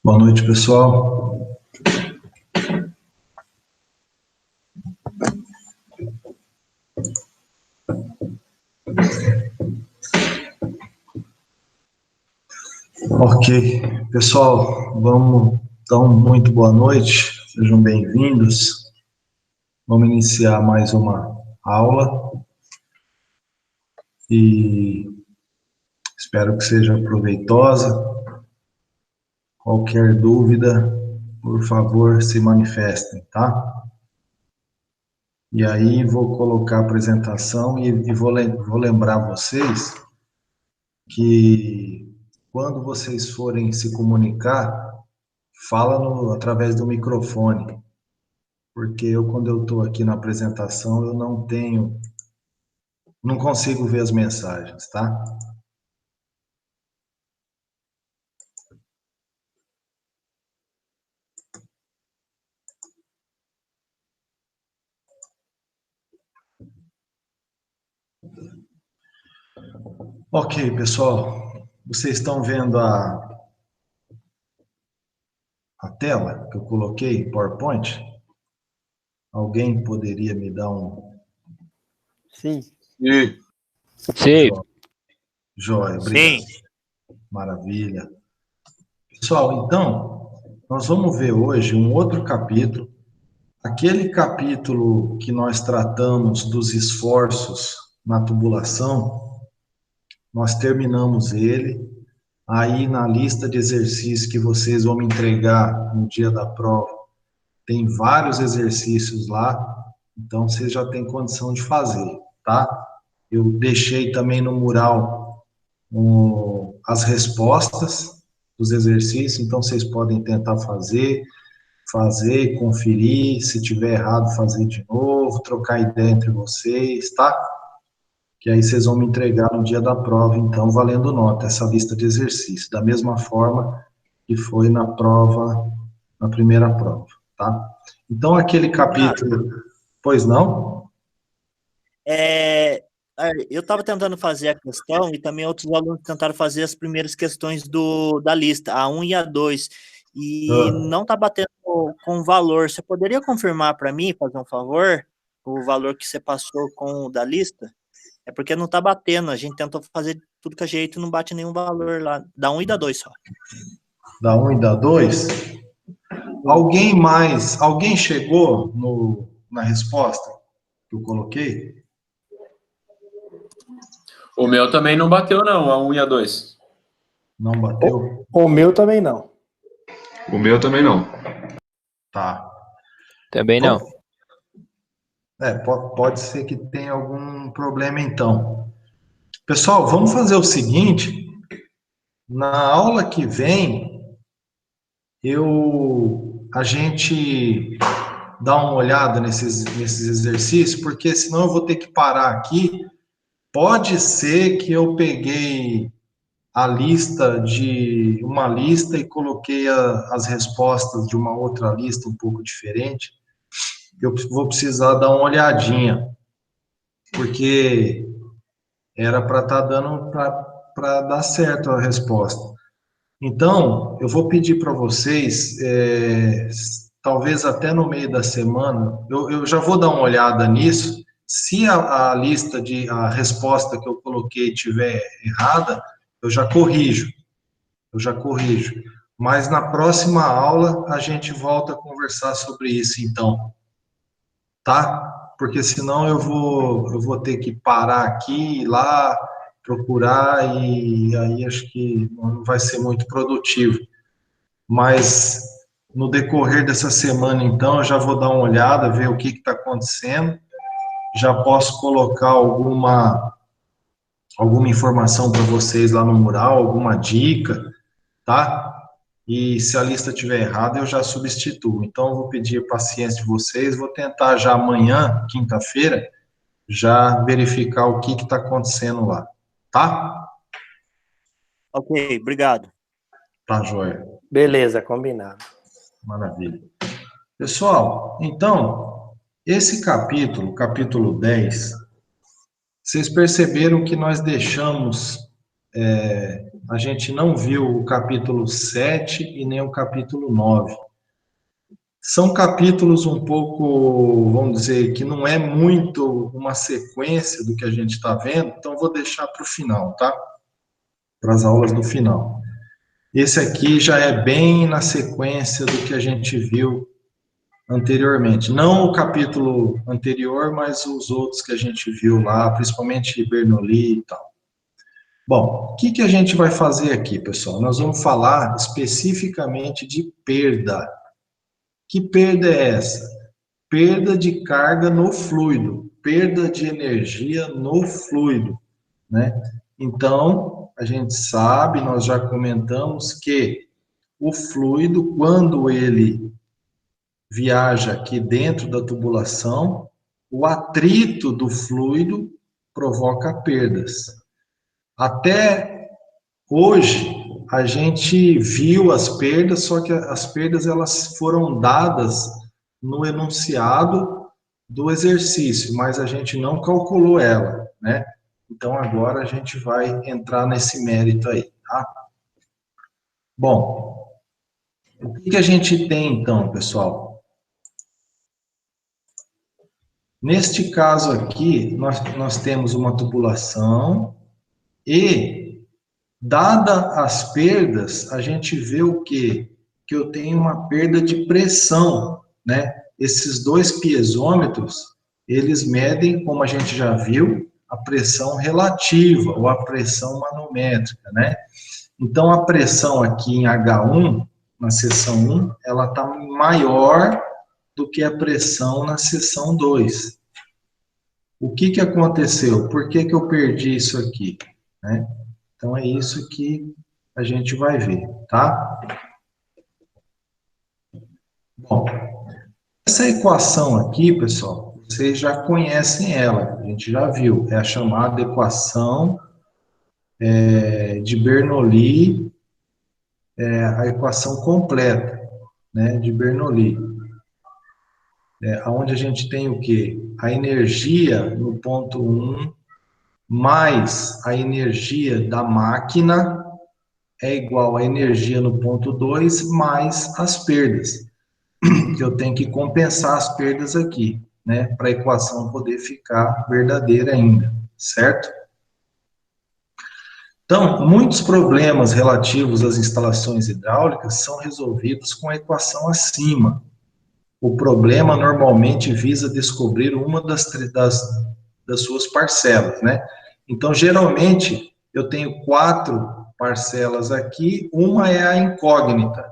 Boa noite, pessoal. Ok, pessoal, vamos, então, muito boa noite, sejam bem-vindos. Vamos iniciar mais uma aula e espero que seja proveitosa. Qualquer dúvida, por favor, se manifestem, tá? E aí vou colocar a apresentação e vou lembrar vocês que quando vocês forem se comunicar, fala através do microfone, porque quando eu estou aqui na apresentação, eu não consigo ver as mensagens, tá? Ok, pessoal, vocês estão vendo a tela que eu coloquei, PowerPoint? Alguém poderia me dar um... Sim. Sim. Joia, obrigado. Sim. Maravilha. Pessoal, então, nós vamos ver hoje um outro capítulo, aquele capítulo que nós tratamos dos esforços na tubulação, nós terminamos ele. Aí na lista de exercícios que vocês vão me entregar no dia da prova, tem vários exercícios lá, então vocês já têm condição de fazer, tá? Eu deixei também no mural as respostas dos exercícios, então vocês podem tentar fazer, conferir, se tiver errado, fazer de novo, trocar ideia entre vocês, tá? Que aí vocês vão me entregar no dia da prova, então, valendo nota, essa lista de exercícios, da mesma forma que foi na prova, na primeira prova, tá? Então, aquele capítulo... Pois não? Eu estava tentando fazer a questão e também outros alunos tentaram fazer as primeiras questões da lista, a 1 e a 2, e não está batendo com o valor. Você poderia confirmar para mim, fazer um favor, o valor que você passou com o da lista? É porque não está batendo, a gente tentou fazer tudo que a jeito e não bate nenhum valor lá, da 1 e da 2 só. Da 1 e da 2? Alguém chegou na resposta que eu coloquei? O meu também não bateu, não, a 1 e a 2. Não bateu? O meu também não. O meu também não. Tá. Também não. Pode ser que tenha algum problema então. Pessoal, vamos fazer o seguinte, na aula que vem, a gente dá uma olhada nesses exercícios, porque senão eu vou ter que parar aqui. Pode ser que eu peguei uma lista e coloquei as respostas de uma outra lista um pouco diferente. Eu vou precisar dar uma olhadinha, porque era para estar dando para dar certo a resposta. Então, eu vou pedir para vocês, talvez até no meio da semana, eu já vou dar uma olhada nisso. Se a resposta que eu coloquei estiver errada, eu já corrijo. Mas na próxima aula a gente volta a conversar sobre isso, então. Tá? Porque senão eu vou ter que parar aqui, ir lá, procurar, e aí acho que não vai ser muito produtivo. Mas no decorrer dessa semana, então, eu já vou dar uma olhada, ver o que está acontecendo, já posso colocar alguma informação para vocês lá no mural, alguma dica, tá? E se a lista estiver errada, eu já substituo. Então, eu vou pedir a paciência de vocês, vou tentar já amanhã, quinta-feira, já verificar o que está acontecendo lá, tá? Ok, obrigado. Tá, joia. Beleza, combinado. Maravilha. Pessoal, então, esse capítulo 10, vocês perceberam que nós deixamos a gente não viu o capítulo 7 e nem o capítulo 9. São capítulos um pouco, vamos dizer, que não é muito uma sequência do que a gente está vendo, então vou deixar para o final, tá? Para as aulas do final. Esse aqui já é bem na sequência do que a gente viu anteriormente. Não o capítulo anterior, mas os outros que a gente viu lá, principalmente Bernoulli e tal. Bom, o que a gente vai fazer aqui, pessoal? Nós vamos falar especificamente de perda. Que perda é essa? Perda de carga no fluido, perda de energia no fluido, né? Então, a gente sabe, nós já comentamos que o fluido, quando ele viaja aqui dentro da tubulação, o atrito do fluido provoca perdas. Até hoje, a gente viu as perdas, só que as perdas elas foram dadas no enunciado do exercício, mas a gente não calculou ela, né? Então, agora a gente vai entrar nesse mérito aí, tá? Bom, o que a gente tem, então, pessoal? Neste caso aqui, nós temos uma tubulação e, dada as perdas, a gente vê o quê? Que eu tenho uma perda de pressão, né? Esses dois piezômetros, eles medem, como a gente já viu, a pressão relativa ou a pressão manométrica, né? Então, a pressão aqui em H1, na seção 1, ela está maior do que a pressão na seção 2. O que aconteceu? Por que eu perdi isso aqui? Né? Então, é isso que a gente vai ver, tá? Bom, essa equação aqui, pessoal, vocês já conhecem ela, a gente já viu, é a chamada equação de Bernoulli, a equação completa, né, de Bernoulli. Onde a gente tem o quê? A energia no ponto 1 mais a energia da máquina é igual à energia no ponto 2 mais as perdas. Que eu tenho que compensar as perdas aqui, né? Para a equação poder ficar verdadeira ainda, certo? Então, muitos problemas relativos às instalações hidráulicas são resolvidos com a equação acima. O problema normalmente visa descobrir uma das suas parcelas, né? Então, geralmente, eu tenho 4 parcelas aqui, uma é a incógnita.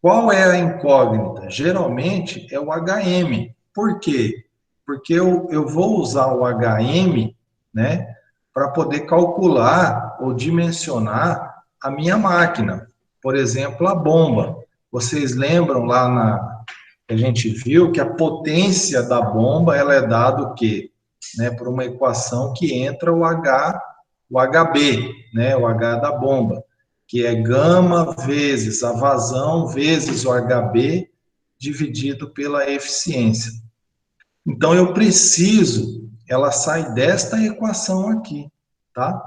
Qual é a incógnita? Geralmente é o HM. Por quê? Porque eu vou usar o HM, né, para poder calcular ou dimensionar a minha máquina. Por exemplo, a bomba. Vocês lembram lá que a gente viu que a potência da bomba ela é dada o quê? Né, por uma equação que entra o HB, né, o H da bomba, que é gama vezes a vazão vezes o HB dividido pela eficiência. Então, eu preciso, ela sai desta equação aqui, tá?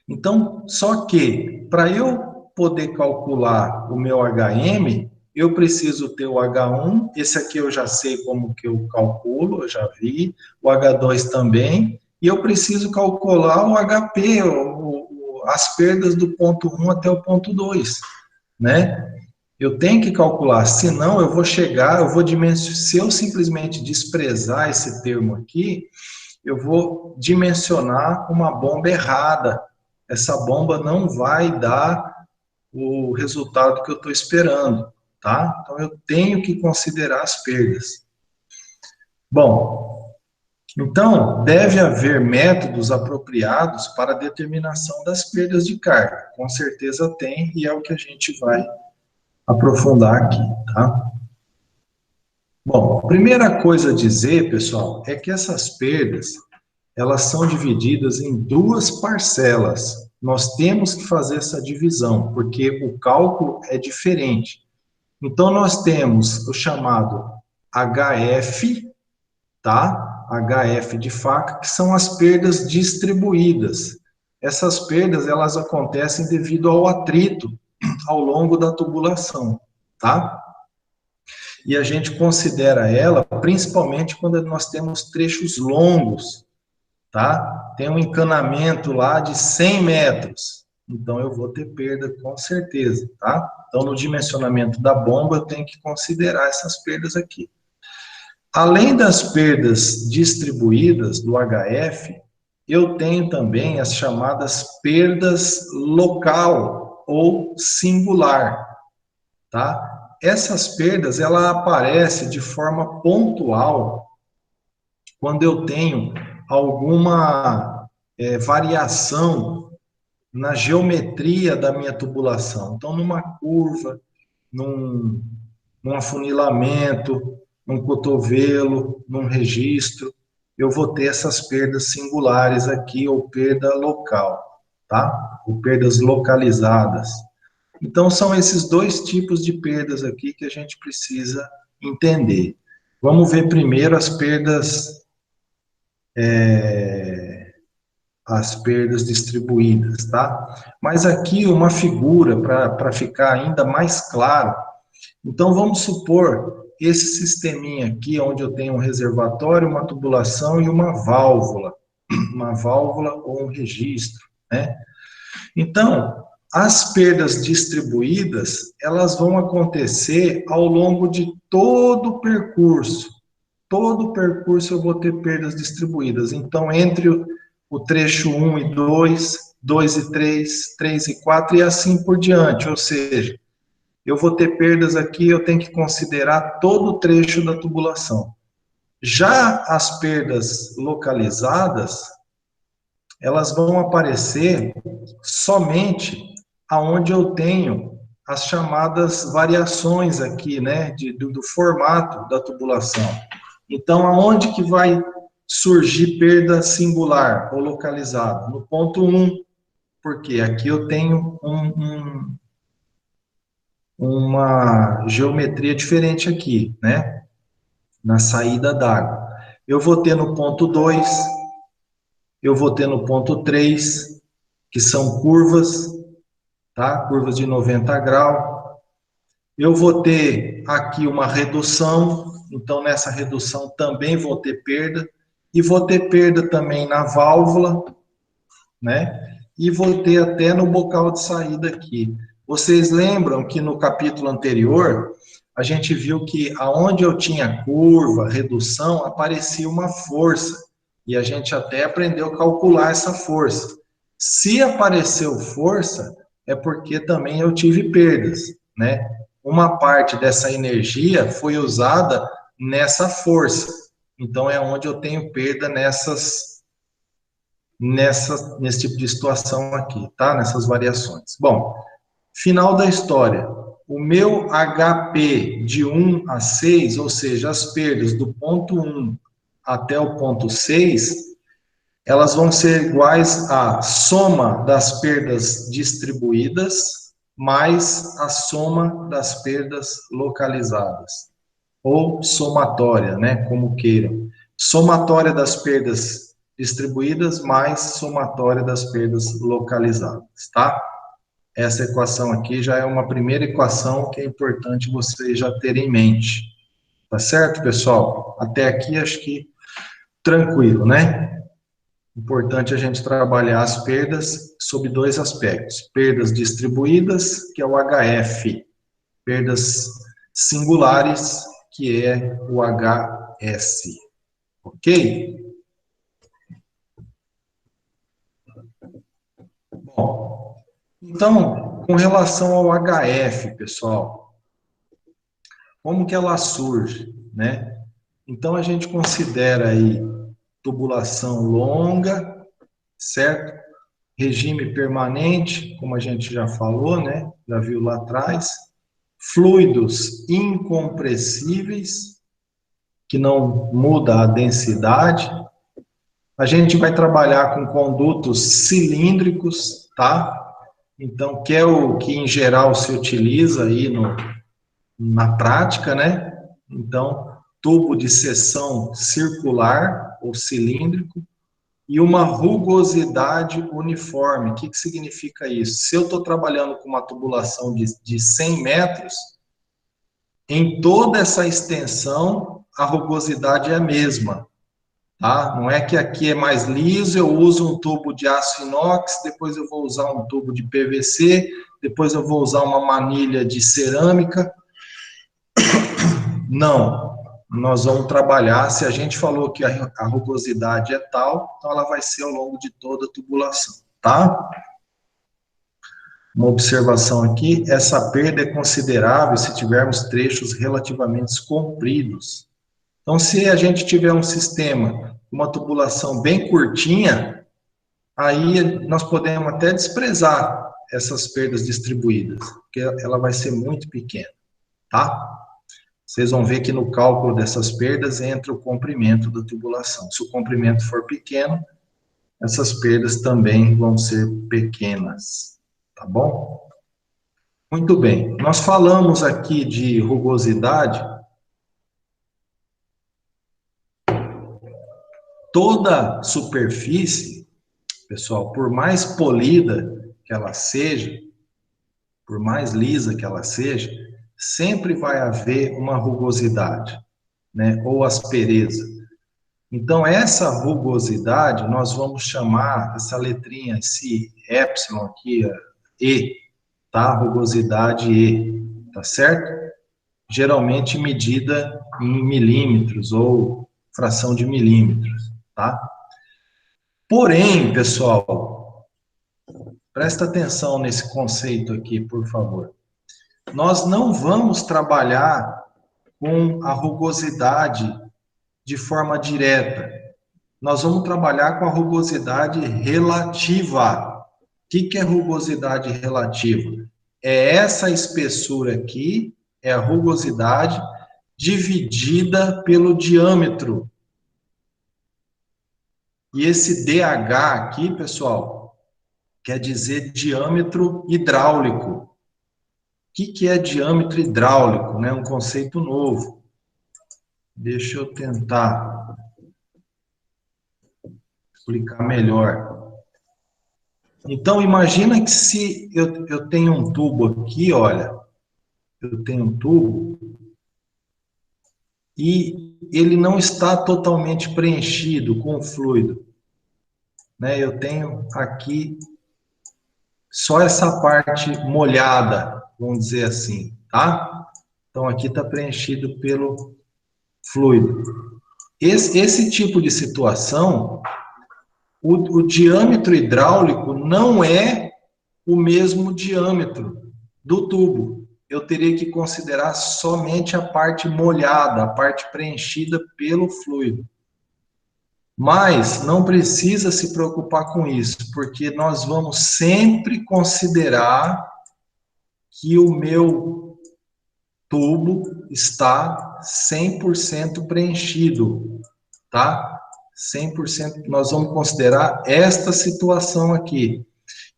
Então, só que, para eu poder calcular o meu HM, eu preciso ter o H1, esse aqui eu já sei como que eu calculo, eu já vi, o H2 também, e eu preciso calcular o HP, as perdas do ponto 1 até o ponto 2, né? Eu tenho que calcular, senão eu vou chegar, se eu simplesmente desprezar esse termo aqui, eu vou dimensionar uma bomba errada. Essa bomba não vai dar o resultado que eu estou esperando, tá? Então, eu tenho que considerar as perdas. Bom, então, deve haver métodos apropriados para a determinação das perdas de carga. Com certeza tem, e é o que a gente vai aprofundar aqui, tá? Bom, a primeira coisa a dizer, pessoal, é que essas perdas, elas são divididas em 2 parcelas. Nós temos que fazer essa divisão, porque o cálculo é diferente. Então, nós temos o chamado HF, tá? HF de faca, que são as perdas distribuídas. essas perdas, elas acontecem devido ao atrito ao longo da tubulação, tá? E a gente considera ela principalmente quando nós temos trechos longos, tá? Tem um encanamento lá de 100 metros, então eu vou ter perda com certeza, tá? Então, no dimensionamento da bomba, eu tenho que considerar essas perdas aqui. Além das perdas distribuídas do HF, eu tenho também as chamadas perdas local ou singular, tá? Essas perdas, ela aparece de forma pontual quando eu tenho alguma variação na geometria da minha tubulação. Então, numa curva, num afunilamento, num cotovelo, num registro, eu vou ter essas perdas singulares aqui, ou perda local, tá? Ou perdas localizadas. Então, são esses dois tipos de perdas aqui que a gente precisa entender. Vamos ver primeiro as perdas distribuídas, tá? Mas aqui uma figura para ficar ainda mais claro. Então, vamos supor esse sisteminha aqui, onde eu tenho um reservatório, uma tubulação e uma válvula ou um registro, né? Então, as perdas distribuídas, elas vão acontecer ao longo de todo o percurso. Todo o percurso eu vou ter perdas distribuídas. Então, entre o trecho 1 e 2, 2 e 3, 3 e 4 e assim por diante. Ou seja, eu vou ter perdas aqui, eu tenho que considerar todo o trecho da tubulação. Já as perdas localizadas, elas vão aparecer somente aonde eu tenho as chamadas variações aqui, né, do formato da tubulação. Então, aonde que vai surgir perda singular ou localizada? No ponto 1, porque aqui eu tenho uma geometria diferente aqui, né, na saída d'água. Eu vou ter no ponto 2, eu vou ter no ponto 3, que são curvas, tá? Curvas de 90 graus. Eu vou ter aqui uma redução, então nessa redução também vou ter perda, e vou ter perda também na válvula, né? E vou ter até no bocal de saída aqui. Vocês lembram que no capítulo anterior, a gente viu que aonde eu tinha curva, redução, aparecia uma força, e a gente até aprendeu a calcular essa força. Se apareceu força, é porque também eu tive perdas, né? Uma parte dessa energia foi usada nessa força. Então, é onde eu tenho perda nesse tipo de situação aqui, tá? Nessas variações. Bom, final da história. O meu HP de 1 a 6, ou seja, as perdas do ponto 1 até o ponto 6, elas vão ser iguais à soma das perdas distribuídas mais a soma das perdas localizadas, ou somatória, né, como queiram. Somatória das perdas distribuídas mais somatória das perdas localizadas, tá? Essa equação aqui já é uma primeira equação que é importante vocês já terem em mente. Tá certo, pessoal? Até aqui acho que tranquilo, né? Importante a gente trabalhar as perdas sob dois aspectos. Perdas distribuídas, que é o HF. Perdas singulares, que é o HS. Ok? Bom, então, com relação ao HF, pessoal, como que ela surge, né? Então, a gente considera aí tubulação longa, certo? Regime permanente, como a gente já falou, né? Já viu lá atrás. Fluidos incompressíveis, que não muda a densidade. A gente vai trabalhar com condutos cilíndricos, tá? Então, que é o que em geral se utiliza aí na prática, né? Então, tubo de seção circular ou cilíndrico, e uma rugosidade uniforme. O que significa isso? Se eu estou trabalhando com uma tubulação de 100 metros, em toda essa extensão, a rugosidade é a mesma. Tá? Não é que aqui é mais liso, eu uso um tubo de aço inox, depois eu vou usar um tubo de PVC, depois eu vou usar uma manilha de cerâmica. Não, nós vamos trabalhar, se a gente falou que a rugosidade é tal, então ela vai ser ao longo de toda a tubulação, tá? Uma observação aqui, essa perda é considerável se tivermos trechos relativamente compridos. Então, se a gente tiver um sistema, uma tubulação bem curtinha, aí nós podemos até desprezar essas perdas distribuídas, porque ela vai ser muito pequena, tá? Vocês vão ver que no cálculo dessas perdas entra o comprimento da tubulação. Se o comprimento for pequeno, essas perdas também vão ser pequenas, tá bom? Muito bem, nós falamos aqui de rugosidade. Toda superfície, pessoal, por mais polida que ela seja, por mais lisa que ela seja, sempre vai haver uma rugosidade, né, ou aspereza. Então, essa rugosidade, nós vamos chamar essa letrinha, esse epsilon aqui, E, tá? Rugosidade E, tá certo? Geralmente medida em milímetros ou fração de milímetros, tá? Porém, pessoal, presta atenção nesse conceito aqui, por favor. Nós não vamos trabalhar com a rugosidade de forma direta. Nós vamos trabalhar com a rugosidade relativa. O que é rugosidade relativa? É essa espessura aqui, é a rugosidade dividida pelo diâmetro. E esse DH aqui, pessoal, quer dizer diâmetro hidráulico. O que é diâmetro hidráulico? Né? Um conceito novo. Deixa eu tentar explicar melhor. Então, imagina que se eu tenho um tubo aqui, olha, eu tenho um tubo e ele não está totalmente preenchido com o fluido, né? Eu tenho aqui só essa parte molhada, vamos dizer assim, tá? Então, aqui está preenchido pelo fluido. Esse tipo de situação, o diâmetro hidráulico não é o mesmo diâmetro do tubo. Eu teria que considerar somente a parte molhada, a parte preenchida pelo fluido. Mas não precisa se preocupar com isso, porque nós vamos sempre considerar que o meu tubo está 100% preenchido, tá? 100%, nós vamos considerar esta situação aqui,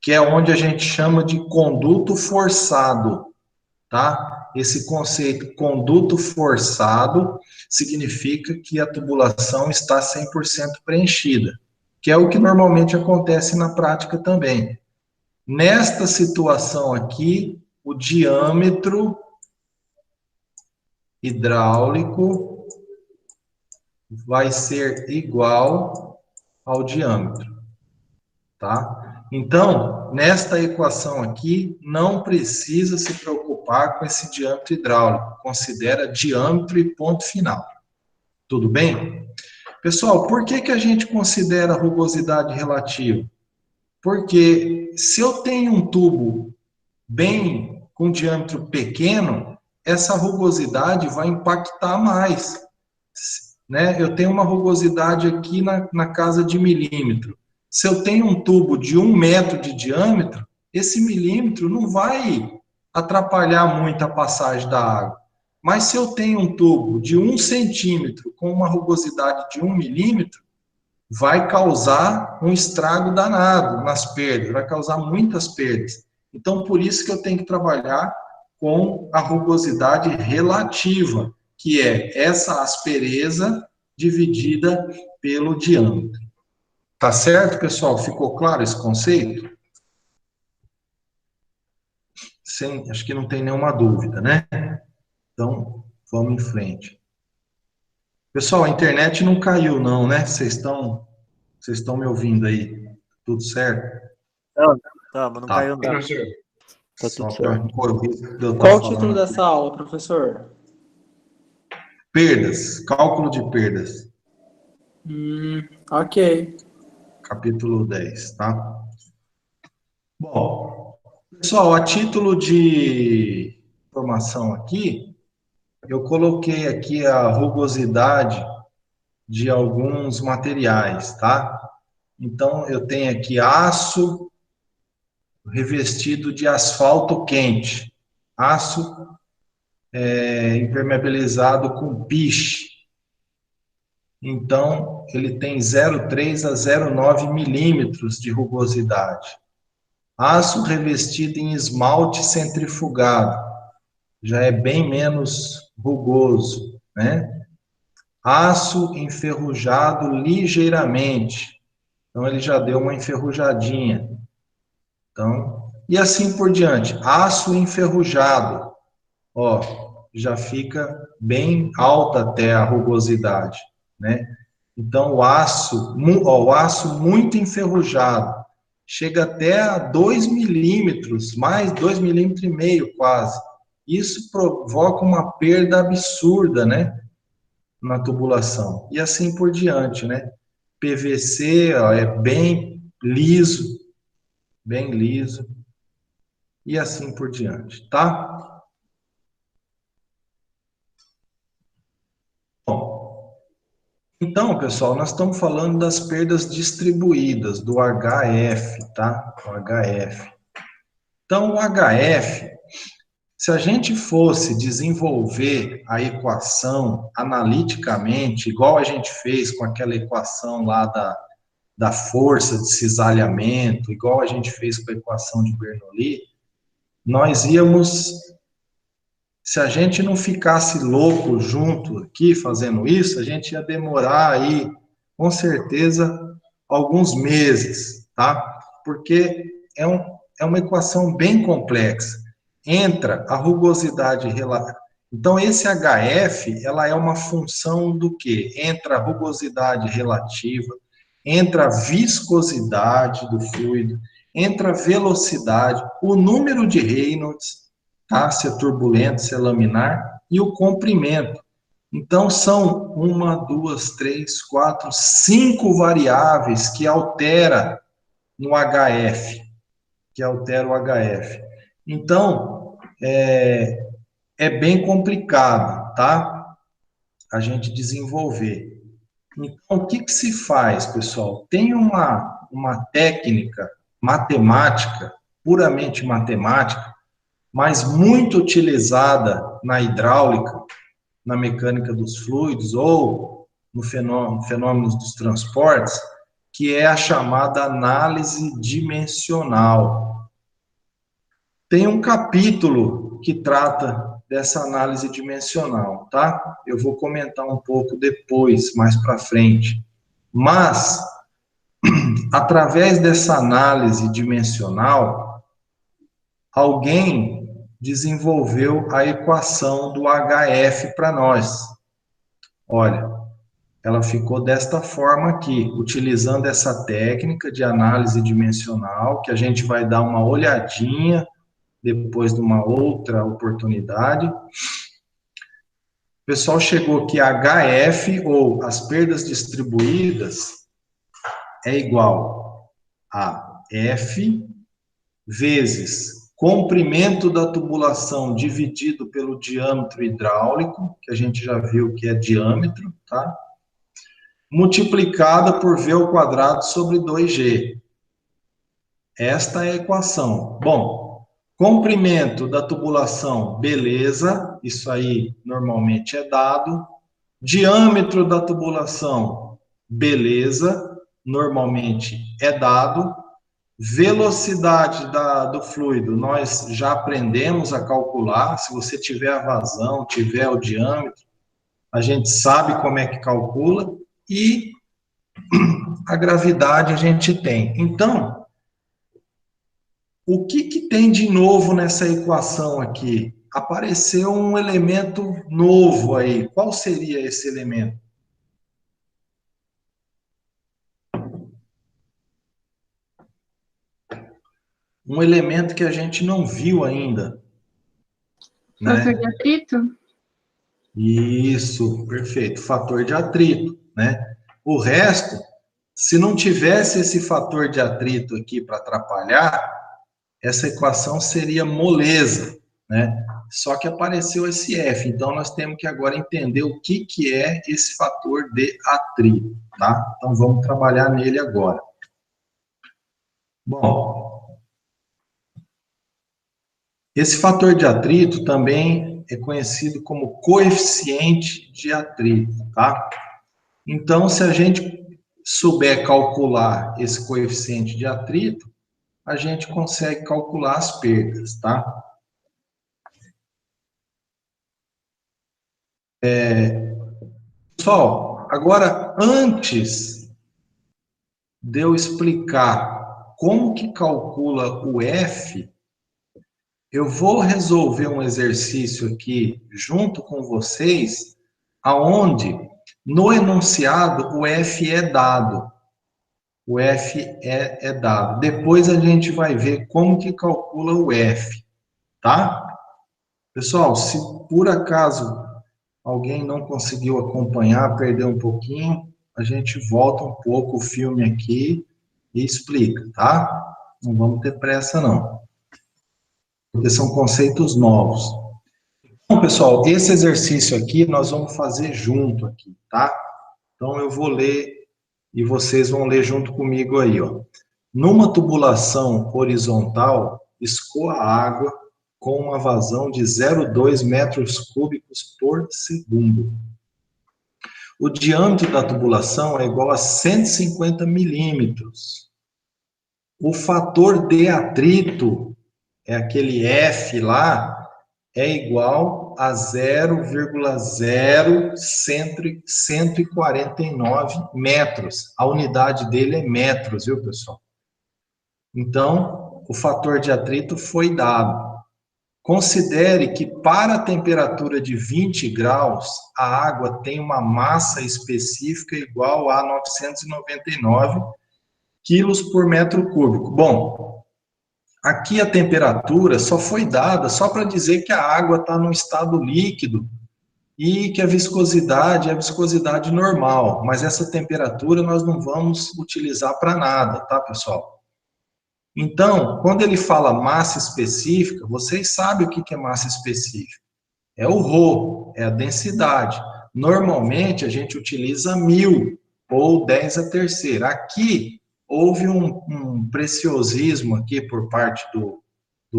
que é onde a gente chama de conduto forçado, tá? Esse conceito, conduto forçado, significa que a tubulação está 100% preenchida, que é o que normalmente acontece na prática também. Nesta situação aqui, o diâmetro hidráulico vai ser igual ao diâmetro, tá? Então, nesta equação aqui, não precisa se preocupar com esse diâmetro hidráulico, considera diâmetro e ponto final. Tudo bem? Pessoal, por que a gente considera rugosidade relativa? Porque se eu tenho um tubo bem com diâmetro pequeno, essa rugosidade vai impactar mais, né? Eu tenho uma rugosidade aqui na casa de milímetro. Se eu tenho um tubo de 1 metro de diâmetro, esse milímetro não vai atrapalhar muito a passagem da água. Mas se eu tenho um tubo de 1 centímetro com uma rugosidade de 1 milímetro, vai causar um estrago danado nas perdas, vai causar muitas perdas. Então, por isso que eu tenho que trabalhar com a rugosidade relativa, que é essa aspereza dividida pelo diâmetro. Tá certo, pessoal? Ficou claro esse conceito? Acho que não tem nenhuma dúvida, né? Então, vamos em frente. Pessoal, a internet não caiu, não, né? Vocês estão me ouvindo aí? Tudo certo? Não Tá. caiu não. Professor, Tá Só tudo para certo. corrigir o que eu Qual estava o título falando. dessa aula, professor? Perdas, cálculo de perdas, Ok. capítulo 10, tá? Bom, pessoal, a título de informação aqui, eu coloquei aqui a rugosidade de alguns materiais, tá? Então, eu tenho aqui aço revestido de asfalto quente, aço impermeabilizado com piche. Então, ele tem 0,3 a 0,9 milímetros de rugosidade. Aço revestido em esmalte centrifugado, já é bem menos rugoso, né? Aço enferrujado ligeiramente, então ele já deu uma enferrujadinha. Então, e assim por diante. Aço enferrujado, ó, já fica bem alta até a rugosidade, né? Então, o aço muito enferrujado, chega até a 2 milímetros, mais 2,5 milímetros quase. Isso provoca uma perda absurda, né? Na tubulação. E assim por diante, né? PVC, ó, é bem liso, e assim por diante, tá? Bom, então, pessoal, nós estamos falando das perdas distribuídas, do HF, tá? O HF. Então, o HF, se a gente fosse desenvolver a equação analiticamente, igual a gente fez com aquela equação lá da força de cisalhamento, igual a gente fez com a equação de Bernoulli, nós íamos, se a gente não ficasse louco junto aqui fazendo isso, a gente ia demorar aí, com certeza, alguns meses, tá? Porque é uma equação bem complexa. Entra a rugosidade relativa. Então, esse HF, ela é uma função do quê? Entra a rugosidade relativa, entra a viscosidade do fluido, entra a velocidade, o número de Reynolds, tá? Se é turbulento, se é laminar, e o comprimento. Então, são 1, 2, 3, 4, 5 variáveis que altera no HF, que altera o HF. Então, é bem complicado, tá? A gente desenvolver. Então, o que se faz, pessoal? Tem uma técnica matemática, puramente matemática, mas muito utilizada na hidráulica, na mecânica dos fluidos ou no fenômenos dos transportes, que é a chamada análise dimensional. Tem um capítulo que trata dessa análise dimensional, tá? Eu vou comentar um pouco depois, mais para frente. Mas, através dessa análise dimensional, alguém desenvolveu a equação do HF para nós. Olha, ela ficou desta forma aqui, utilizando essa técnica de análise dimensional, que a gente vai dar uma olhadinha depois de uma outra oportunidade. O pessoal chegou que HF, ou as perdas distribuídas, é igual a F vezes comprimento da tubulação dividido pelo diâmetro hidráulico, que a gente já viu que é diâmetro, tá? Multiplicada por V ao quadrado sobre 2G. Esta é a equação. Bom, comprimento da tubulação, beleza, isso aí normalmente é dado. Diâmetro da tubulação, beleza, normalmente é dado. Velocidade do fluido, nós já aprendemos a calcular. Se você tiver a vazão, tiver o diâmetro, a gente sabe como é que calcula. E a gravidade a gente tem. Então, o que tem de novo nessa equação aqui? Apareceu um elemento novo aí. Qual seria esse elemento? Um elemento que a gente não viu ainda. Fator de atrito? Isso, perfeito. Fator de atrito, né? O resto, se não tivesse esse fator de atrito aqui para atrapalhar, essa equação seria moleza, né? Só que apareceu esse F, então nós temos que agora entender o que é esse fator de atrito, tá? Então vamos trabalhar nele agora. Bom, esse fator de atrito também é conhecido como coeficiente de atrito, tá? Então, se a gente souber calcular esse coeficiente de atrito, a gente consegue calcular as perdas, tá? Pessoal, agora, antes de eu explicar como que calcula o F, eu vou resolver um exercício aqui junto com vocês, aonde no enunciado o F é dado. O F é dado. Depois a gente vai ver como que calcula o F, tá? Pessoal, se por acaso alguém não conseguiu acompanhar, perdeu um pouquinho, a gente volta um pouco o filme aqui e explica, tá? Não vamos ter pressa, não. Porque são conceitos novos. Então, pessoal, esse exercício aqui nós vamos fazer junto aqui, tá? Então, eu vou ler e vocês vão ler junto comigo aí, ó. Numa tubulação horizontal, escoa água com uma vazão de 0,2 metros cúbicos por segundo. O diâmetro da tubulação é igual a 150 milímetros. O fator de atrito, é aquele F lá, é igual a 0,0149 metros. A unidade dele é metros, viu, pessoal? Então, o fator de atrito foi dado. Considere que para a temperatura de 20 graus, a água tem uma massa específica igual a 999 quilos por metro cúbico. Bom, aqui a temperatura só foi dada só para dizer que a água está no estado líquido e que a viscosidade é a viscosidade normal, mas essa temperatura nós não vamos utilizar para nada, tá, pessoal? Então, quando ele fala massa específica, vocês sabem o que é massa específica. É o ρ, é a densidade. Normalmente, a gente utiliza 1000 ou 10 a terceira. Aqui, houve um preciosismo aqui por parte do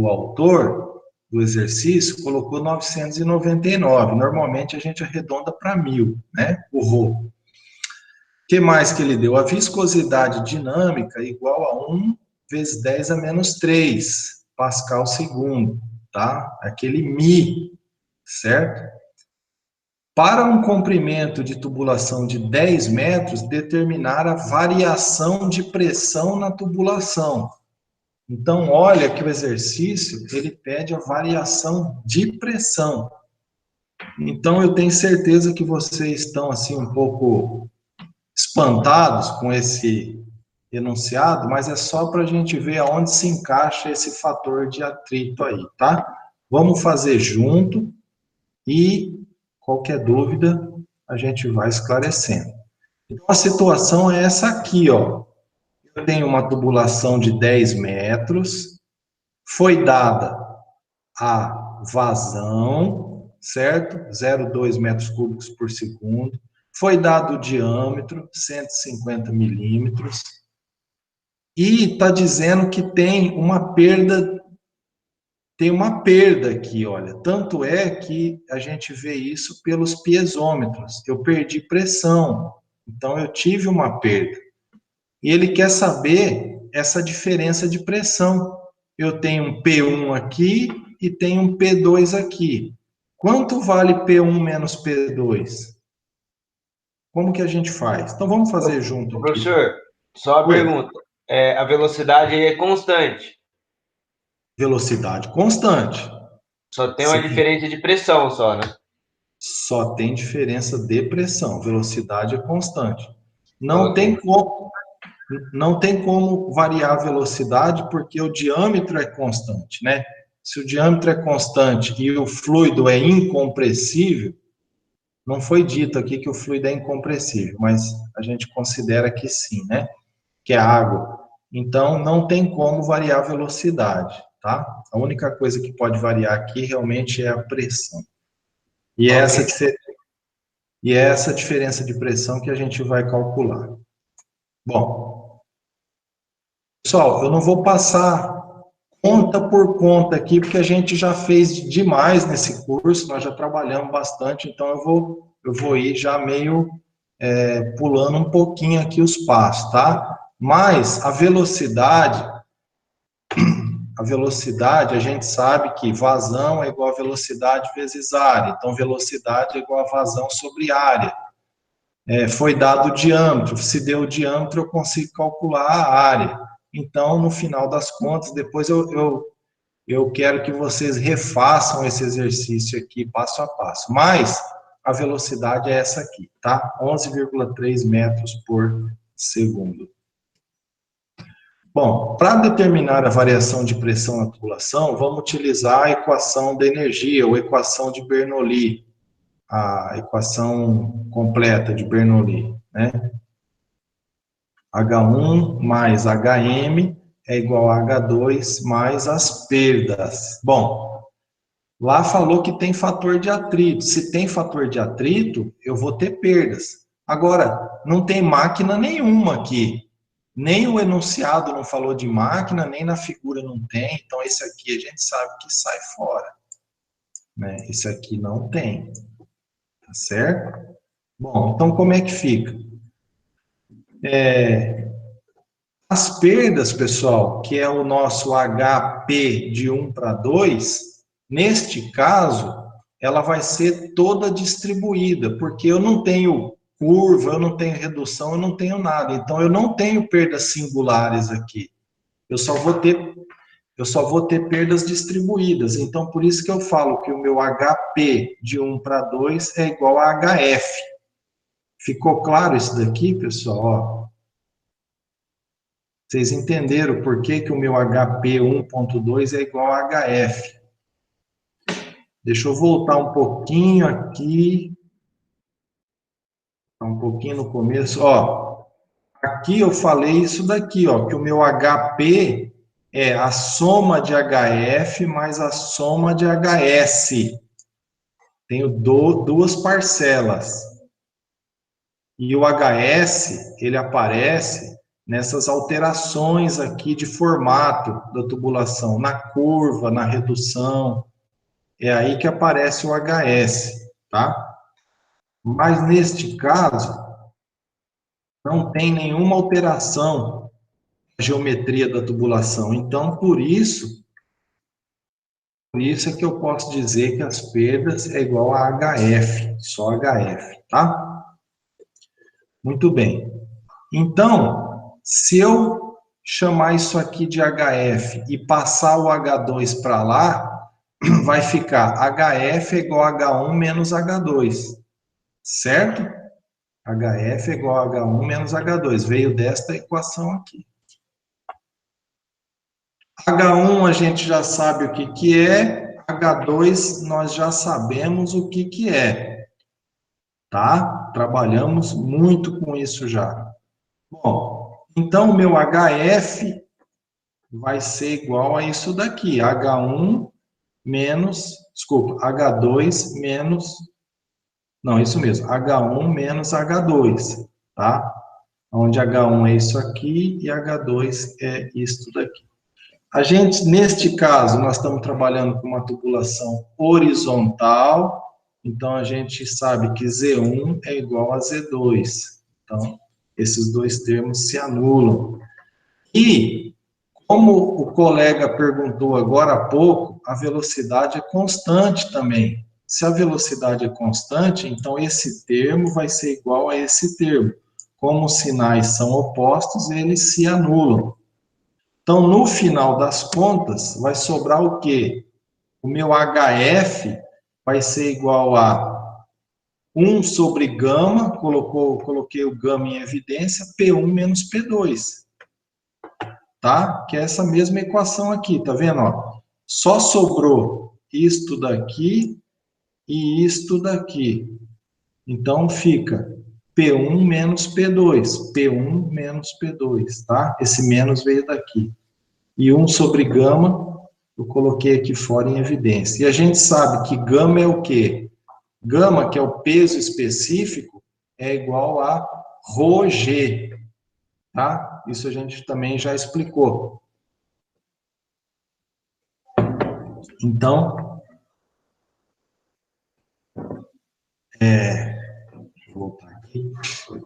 autor do exercício, colocou 999. Normalmente, a gente arredonda para 1000, né? O ρ. O que mais que ele deu? A viscosidade dinâmica é igual a 1 vezes 10 a menos 3 Pascal segundo, tá? Aquele Mi, certo? Para um comprimento de tubulação de 10 metros, determinar a variação de pressão na tubulação. Então, olha que o exercício, ele pede a variação de pressão. Então, eu tenho certeza que vocês estão, assim, um pouco espantados com esse enunciado, mas é só para a gente ver aonde se encaixa esse fator de atrito aí, tá? Vamos fazer junto e qualquer dúvida a gente vai esclarecendo. Então, a situação é essa aqui, ó. Eu tenho uma tubulação de 10 metros, foi dada a vazão, certo? 0,2 metros cúbicos por segundo. Foi dado o diâmetro, 150 milímetros. E está dizendo que tem uma perda aqui, olha. Tanto é que a gente vê isso pelos piezômetros. Eu perdi pressão, então eu tive uma perda. E ele quer saber essa diferença de pressão. Eu tenho um P1 aqui e tenho um P2 aqui. Quanto vale P1 menos P2? Como que a gente faz? Então, vamos fazer junto aqui. Professor, só uma pergunta. A velocidade aí é constante. Velocidade constante. Só tem uma diferença de pressão só, né? Só tem diferença de pressão. Velocidade é constante. Não tem como variar a velocidade porque o diâmetro é constante, né? Se o diâmetro é constante e o fluido é incompressível, não foi dito aqui que o fluido é incompressível, mas a gente considera que sim, né? Que é água. Então, não tem como variar a velocidade, tá? A única coisa que pode variar aqui realmente é a pressão. E é essa diferença de pressão que a gente vai calcular. Bom, pessoal, eu não vou passar conta por conta aqui, porque a gente já fez demais nesse curso, nós já trabalhamos bastante, então eu vou ir já meio pulando um pouquinho aqui os passos, tá? Mas a velocidade, a gente sabe que vazão é igual a velocidade vezes área, então velocidade é igual a vazão sobre área. Foi dado o diâmetro, se deu o diâmetro eu consigo calcular a área. Então, no final das contas, depois eu quero que vocês refaçam esse exercício aqui passo a passo. Mas a velocidade é essa aqui, tá? 11,3 metros por segundo. Bom, para determinar a variação de pressão na tubulação, vamos utilizar a equação da energia, ou equação de Bernoulli, a equação completa de Bernoulli, né? H1 mais HM é igual a H2 mais as perdas. Bom, lá falou que tem fator de atrito. Se tem fator de atrito, eu vou ter perdas. Agora, não tem máquina nenhuma aqui. Nem o enunciado não falou de máquina, nem na figura não tem. Então, esse aqui a gente sabe que sai fora, né? Esse aqui não tem. Tá certo? Bom, então como é que fica? As perdas, pessoal, que é o nosso HP de 1 para 2, neste caso, ela vai ser toda distribuída, porque eu não tenho curva, eu não tenho redução, eu não tenho nada. Então, eu não tenho perdas singulares aqui. Eu só vou ter perdas distribuídas. Então, por isso que eu falo que o meu HP de 1 para 2 é igual a HF. Ficou claro isso daqui, pessoal? Ó. Vocês entenderam por que o meu HP 1.2 é igual a HF. Deixa eu voltar um pouquinho aqui. Um pouquinho no começo. Ó, aqui eu falei isso daqui, ó, que o meu HP é a soma de HF mais a soma de HS. Tenho duas parcelas. E o HS, ele aparece nessas alterações aqui de formato da tubulação, na curva, na redução. É aí que aparece o HS, tá? Mas neste caso, não tem nenhuma alteração na geometria da tubulação. Então, por isso é que eu posso dizer que as perdas é igual a HF, só HF, tá? Muito bem. Então, se eu chamar isso aqui de HF e passar o H2 para lá, vai ficar HF é igual a H1 menos H2, certo? HF é igual a H1 menos H2, veio desta equação aqui. H1 a gente já sabe o que é, H2 nós já sabemos o que é, tá? Trabalhamos muito com isso já. Bom, então o meu HF vai ser igual a isso daqui, H1 menos, desculpa, H2 menos, não, isso mesmo, H1 menos H2, tá? Onde H1 é isso aqui e H2 é isso daqui. A gente, neste caso, nós estamos trabalhando com uma tubulação horizontal, então a gente sabe que Z1 é igual a Z2. Então, esses dois termos se anulam. E, como o colega perguntou agora há pouco, a velocidade é constante também. Se a velocidade é constante, então esse termo vai ser igual a esse termo. Como os sinais são opostos, eles se anulam. Então, no final das contas, vai sobrar o quê? O meu HF vai ser igual a 1 sobre gama, coloquei o gama em evidência, P1 menos P2. Tá? Que é essa mesma equação aqui, tá vendo? Ó? Só sobrou isto daqui e isto daqui. Então, fica P1 menos P2. P1 menos P2, tá? Esse menos veio daqui. E 1 sobre gama, eu coloquei aqui fora em evidência. E a gente sabe que gama é o quê? Gama, que é o peso específico, é igual a ρg, tá? Isso a gente também já explicou. Então, vou voltar aqui.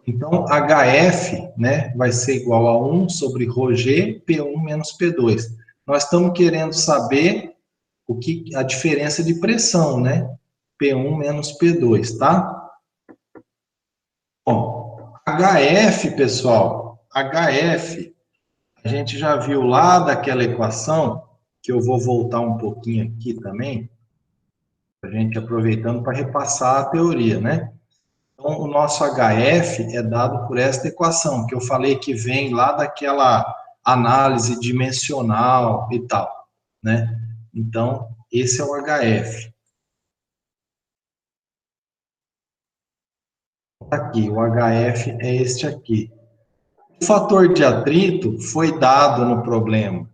Então, HF, né, vai ser igual a 1 sobre ρg, P1 menos P2. Nós estamos querendo saber a diferença de pressão, né? P1 menos P2, tá? Bom, HF, pessoal, HF, a gente já viu lá daquela equação, que eu vou voltar um pouquinho aqui também, a gente aproveitando para repassar a teoria, né? Então, o nosso HF é dado por esta equação, que eu falei que vem lá daquela análise dimensional e tal, né? Então, esse é o HF. Aqui, o HF é este aqui. O fator de atrito foi dado no problema. O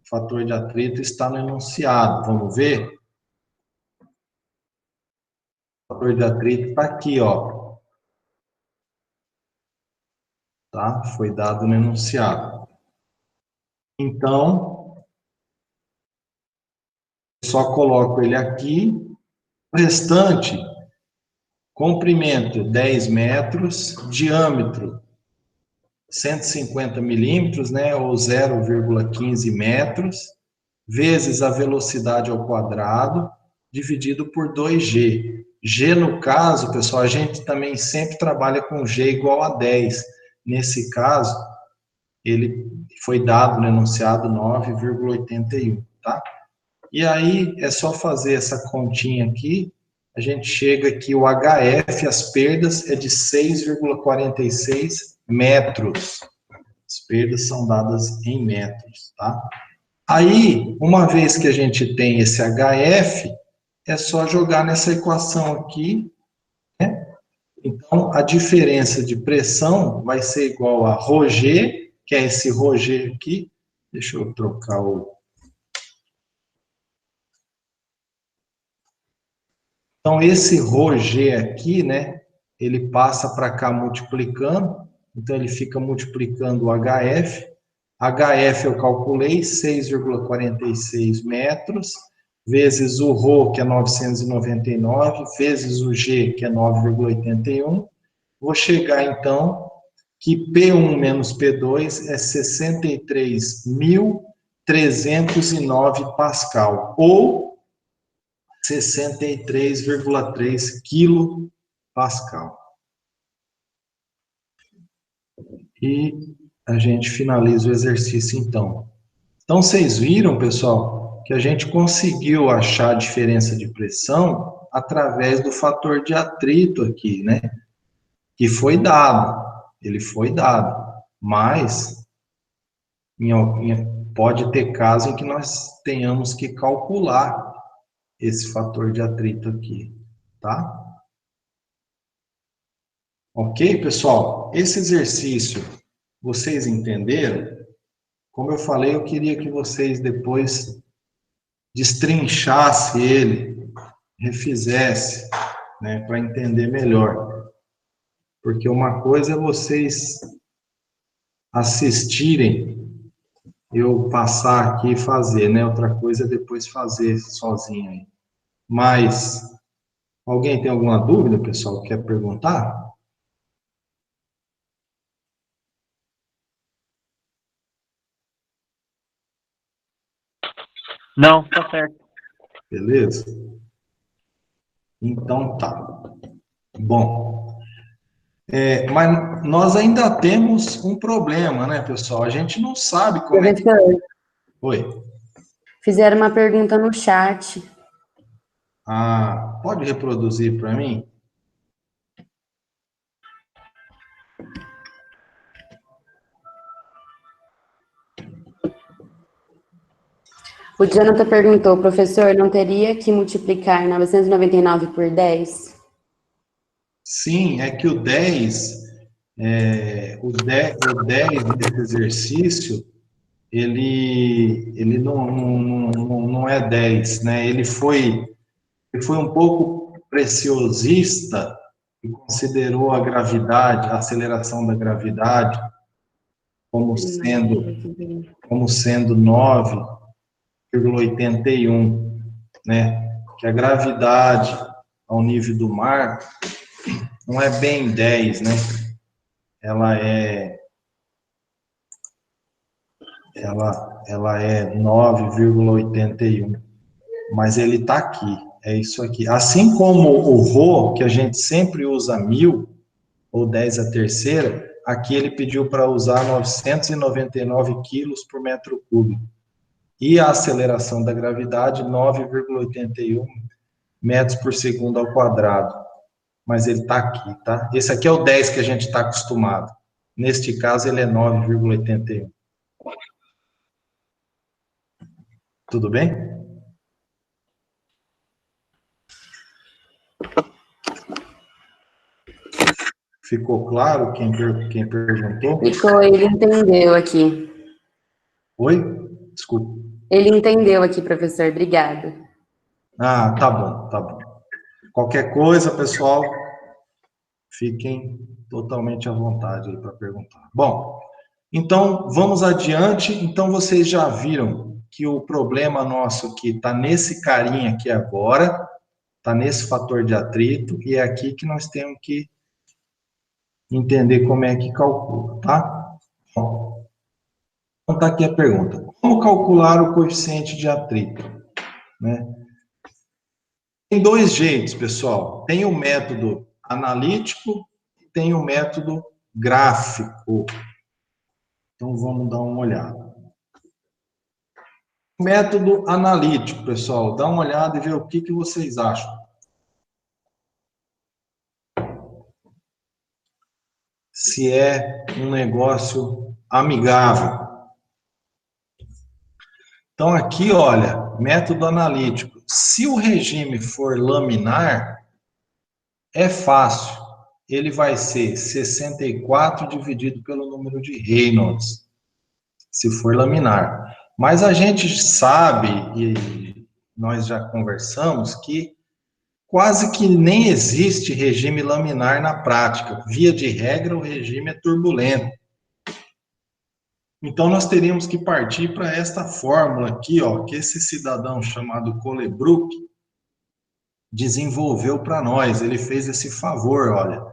fator de atrito está no enunciado. Vamos ver? O fator de atrito está aqui, ó. Tá? Foi dado no enunciado. Então, só coloco ele aqui. O restante, comprimento 10 metros, diâmetro 150 milímetros, né, ou 0,15 metros, vezes a velocidade ao quadrado, dividido por 2G. G, no caso, pessoal, a gente também sempre trabalha com G igual a 10. Nesse caso, ele foi dado no enunciado 9,81, tá? E aí, é só fazer essa continha aqui, a gente chega que o HF, as perdas, é de 6,46 metros. As perdas são dadas em metros, tá? Aí, uma vez que a gente tem esse HF, é só jogar nessa equação aqui, né? Então, a diferença de pressão vai ser igual a ρg, que é esse ρg aqui. Deixa eu trocar o... Então, esse ρg aqui, né, ele passa para cá multiplicando, então ele fica multiplicando o HF. HF eu calculei 6,46 metros, vezes o ρ, que é 999, vezes o G, que é 9,81. Vou chegar, então, que P1 menos P2 é 63.309 Pascal, ou 63,3 quilopascal. E a gente finaliza o exercício, então. Então, vocês viram, pessoal, que a gente conseguiu achar a diferença de pressão através do fator de atrito aqui, né? Que foi dado, ele foi dado, mas pode ter caso em que nós tenhamos que calcular esse fator de atrito aqui, tá? Ok, pessoal? Esse exercício, vocês entenderam? Como eu falei, eu queria que vocês depois destrinchassem ele, refizesse, né, para entender melhor. Porque uma coisa é vocês assistirem, eu passar aqui e fazer, né? Outra coisa é depois fazer sozinho aí. Mas, alguém tem alguma dúvida, pessoal? Quer perguntar? Não, tá certo. Beleza? Então tá. Bom, mas nós ainda temos um problema, né, pessoal? A gente não sabe como é que... Professor, Oi. fizeram uma pergunta no chat. Ah, pode reproduzir para mim? O Jonathan perguntou, professor, não teria que multiplicar 999 por 10? Sim, é que o 10 desse exercício, ele não é 10, né? Ele foi um pouco preciosista e considerou a gravidade, a aceleração da gravidade, como sendo 9,81, né? Que a gravidade ao nível do mar não é bem 10, né? Ela é 9,81. Mas ele está aqui, é isso aqui. Assim como o Rho, que a gente sempre usa 1000, ou 10 a terceira, aqui ele pediu para usar 999 quilos por metro cúbico. E a aceleração da gravidade, 9,81 metros por segundo ao quadrado. Mas ele está aqui, tá? Esse aqui é o 10 que a gente está acostumado. Neste caso, ele é 9,81. Tudo bem? Ficou claro quem perguntou? Ficou, ele entendeu aqui. Oi? Desculpa. Ele entendeu aqui, professor, obrigada. Ah, tá bom, tá bom. Qualquer coisa, pessoal, fiquem totalmente à vontade aí para perguntar. Bom, então vamos adiante. Então vocês já viram que o problema nosso aqui está nesse carinha aqui agora, está nesse fator de atrito, e é aqui que nós temos que entender como é que calcula, tá? Bom, então tá aqui a pergunta. Como calcular o coeficiente de atrito, né? Tem dois jeitos, pessoal. Tem o método analítico e tem o método gráfico. Então, vamos dar uma olhada. O método analítico, pessoal, dá uma olhada e vê o que vocês acham. Se é um negócio amigável. Então, aqui, olha, método analítico. Se o regime for laminar, é fácil. Ele vai ser 64 dividido pelo número de Reynolds, se for laminar. Mas a gente sabe, e nós já conversamos, que quase que nem existe regime laminar na prática. Via de regra, o regime é turbulento. Então, nós teríamos que partir para esta fórmula aqui, ó, que esse cidadão chamado Colebrook desenvolveu para nós. Ele fez esse favor, olha.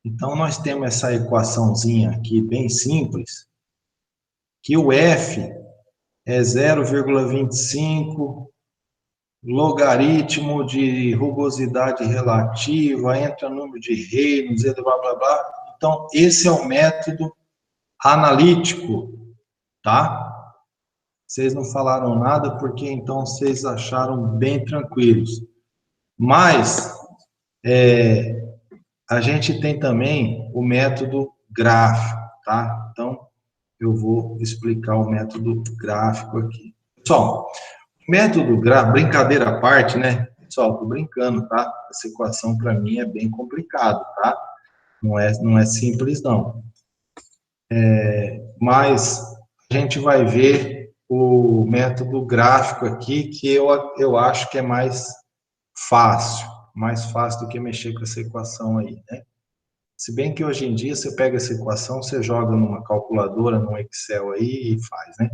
Então, nós temos essa equaçãozinha aqui, bem simples, que o F é 0,25 logaritmo de rugosidade relativa, entra número de Reynolds, blá, blá, blá. Então, esse é o método analítico, tá? Vocês não falaram nada porque, então, vocês acharam bem tranquilos. Mas, a gente tem também o método gráfico, tá? Então, eu vou explicar o método gráfico aqui. Pessoal, método gráfico, brincadeira à parte, né? Pessoal, tô brincando, tá? Essa equação para mim é bem complicado, tá? Não é simples, não. Mas a gente vai ver o método gráfico aqui, que eu acho que é mais fácil do que mexer com essa equação aí, né? Se bem que hoje em dia você pega essa equação, você joga numa calculadora, num Excel aí e faz, né?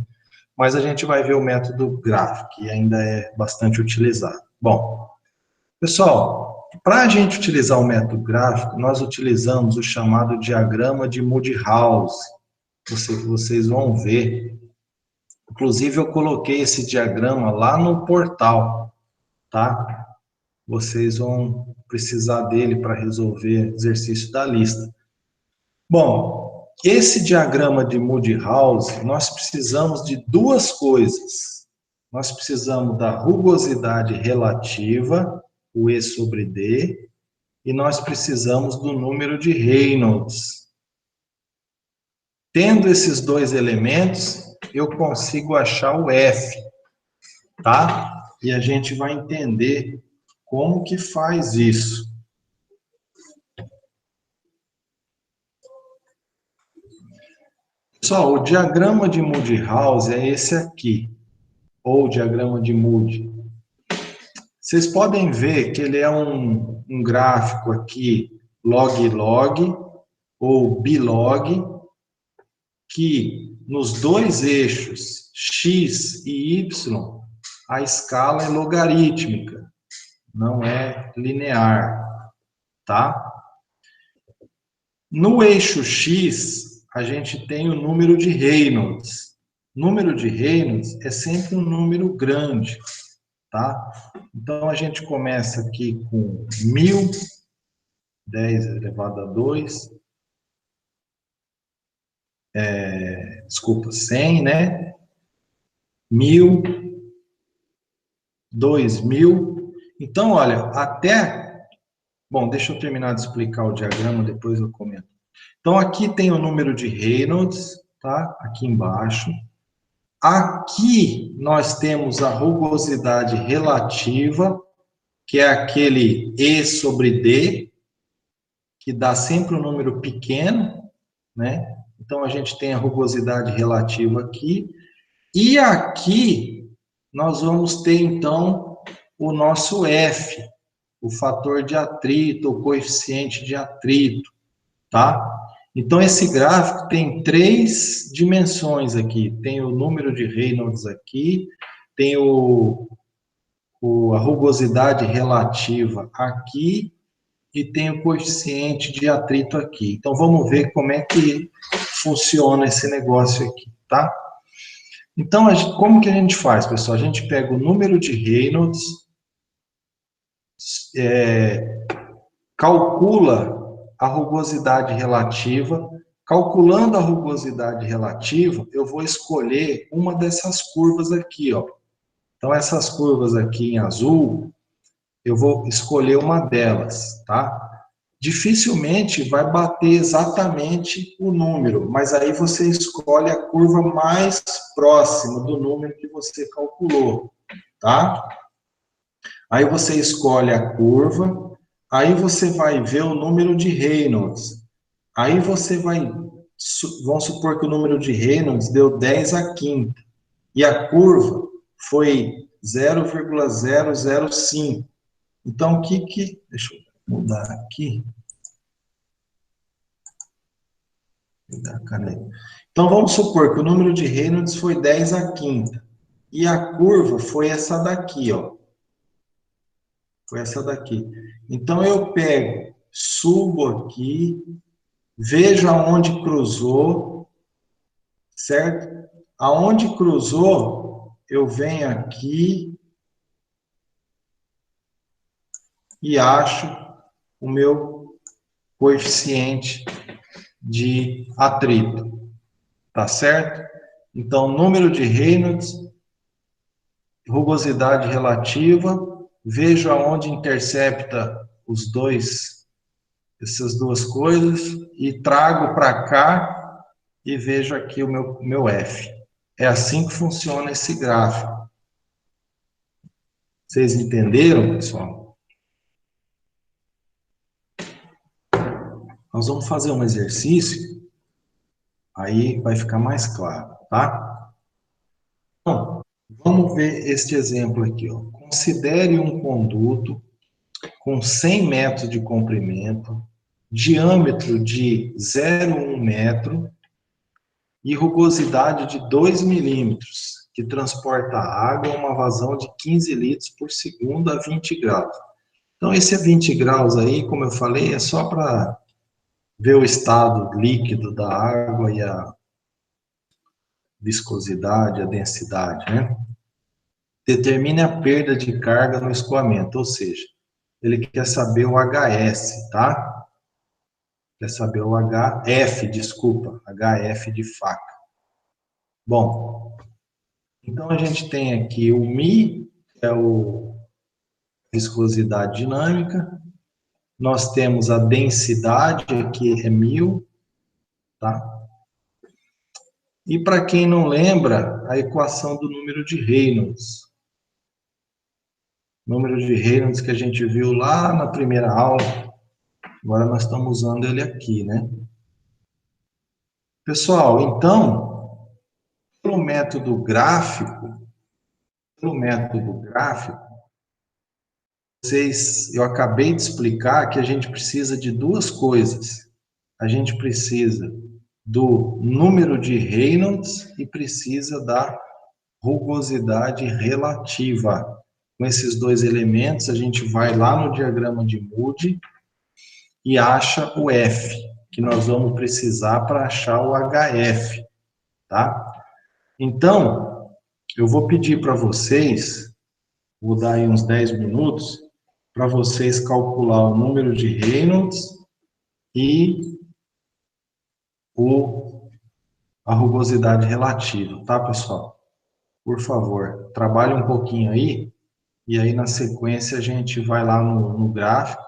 Mas a gente vai ver o método gráfico, que ainda é bastante utilizado. Bom, pessoal, para a gente utilizar o método gráfico, nós utilizamos o chamado diagrama de Moodhouse. Vocês vão ver. Inclusive, eu coloquei esse diagrama lá no portal, tá? vocês vão precisar dele para resolver o exercício da lista. Bom, esse diagrama de Moody-House, nós precisamos de duas coisas. Nós precisamos da rugosidade relativa, o E sobre D, e nós precisamos do número de Reynolds. Tendo esses dois elementos, eu consigo achar o F, tá? E a gente vai entender como que faz isso. Pessoal, o diagrama de Moody-House é esse aqui, ou diagrama de Moody. Vocês podem ver que ele é um gráfico aqui, log-log, ou bilog, que nos dois eixos, x e y, a escala é logarítmica, não é linear, tá? No eixo x, a gente tem o número de Reynolds. Número de Reynolds é sempre um número grande, tá? Então, a gente começa aqui com 1000, 10 elevado a 2, desculpa, 100, né? 1000, 2000. Então, olha, até... Bom, deixa eu terminar de explicar o diagrama, depois eu comento. Então, aqui tem o número de Reynolds, tá? Aqui embaixo. Aqui nós temos a rugosidade relativa, que é aquele E sobre D, que dá sempre um número pequeno, né? Então, a gente tem a rugosidade relativa aqui. E aqui, nós vamos ter, então, o nosso F, o fator de atrito, o coeficiente de atrito, tá? Então, esse gráfico tem 3 dimensões aqui. Tem o número de Reynolds aqui, tem a rugosidade relativa aqui, e tem o coeficiente de atrito aqui. Então, vamos ver como é que funciona esse negócio aqui, tá? Então, como que a gente faz, pessoal? A gente pega o número de Reynolds, calcula a rugosidade relativa. Calculando a rugosidade relativa, eu vou escolher uma dessas curvas aqui, ó. Então, essas curvas aqui em azul, eu vou escolher uma delas, tá? Dificilmente vai bater exatamente o número, mas aí você escolhe a curva mais próxima do número que você calculou, tá? Aí você escolhe a curva, aí você vai ver o número de Reynolds. Aí você vai, vamos supor que o número de Reynolds deu 10 à quinta, e a curva foi 0,005. Então, deixa eu mudar aqui. Vou dar a caneta. Então, vamos supor que o número de Reynolds foi 10 à quinta. E a curva foi essa daqui, ó. Foi essa daqui. Então, eu pego, subo aqui, vejo aonde cruzou, certo? Aonde cruzou, eu venho aqui e acho o meu coeficiente de atrito, tá certo? Então, número de Reynolds, rugosidade relativa, vejo aonde intercepta essas duas coisas, e trago para cá e vejo aqui o meu F. É assim que funciona esse gráfico. Vocês entenderam, pessoal? Nós vamos fazer um exercício, aí vai ficar mais claro, tá? Então, vamos ver este exemplo aqui, ó. Considere um conduto com 100 metros de comprimento, diâmetro de 0,1 metro e rugosidade de 2 milímetros, que transporta água a uma vazão de 15 litros por segundo a 20 graus. Então, esse 20 graus aí, como eu falei, é só para ver o estado líquido da água e a viscosidade, a densidade, né? Determine a perda de carga no escoamento, ou seja, ele quer saber o HS, tá? Quer saber o HF, desculpa, HF de faca. Bom, então a gente tem aqui o Mi, que é o viscosidade dinâmica. Nós temos a densidade, que é 1000, tá? E para quem não lembra, a equação do número de Reynolds. Número de Reynolds que a gente viu lá na primeira aula. Agora nós estamos usando ele aqui, né? Pessoal, então, pelo método gráfico, eu acabei de explicar que a gente precisa de duas coisas. A gente precisa do número de Reynolds e precisa da rugosidade relativa. Com esses dois elementos, a gente vai lá no diagrama de Moody e acha o F, que nós vamos precisar para achar o HF, tá? Então, eu vou pedir para vocês, vou dar aí uns 10 minutos, para vocês calcular o número de Reynolds e a rugosidade relativa, tá, pessoal? Por favor, trabalhe um pouquinho aí, e aí na sequência a gente vai lá no gráfico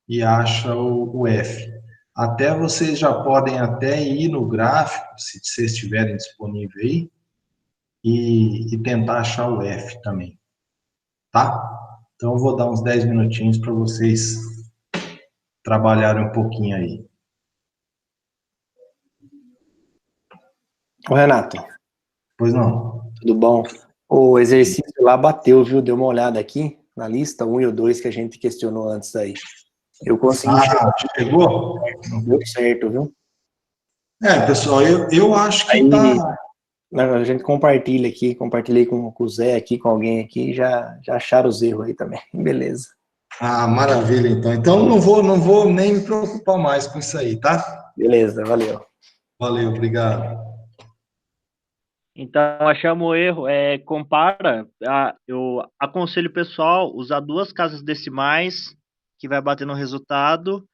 e acha o F. Até vocês já podem até ir no gráfico, se vocês estiverem disponível aí, e tentar achar o F também, tá? Então eu vou dar uns 10 minutinhos para vocês trabalharem um pouquinho aí. Ô, Renato, Pois não? tudo bom? O exercício lá bateu, viu? Deu uma olhada aqui na lista 1 e o 2 que a gente questionou antes aí. Eu consegui chegar, Chegou? deu certo, viu? Pessoal, eu acho que Aí, tá... a gente compartilha aqui, compartilhei com o Zé aqui, com alguém aqui, já acharam os erros aí também. Beleza. Maravilha, então. Então não vou nem me preocupar mais com isso aí, tá? Beleza, valeu. Valeu, obrigado. Então, achamos o erro, compara, eu aconselho o pessoal usar duas casas decimais, que vai bater no resultado,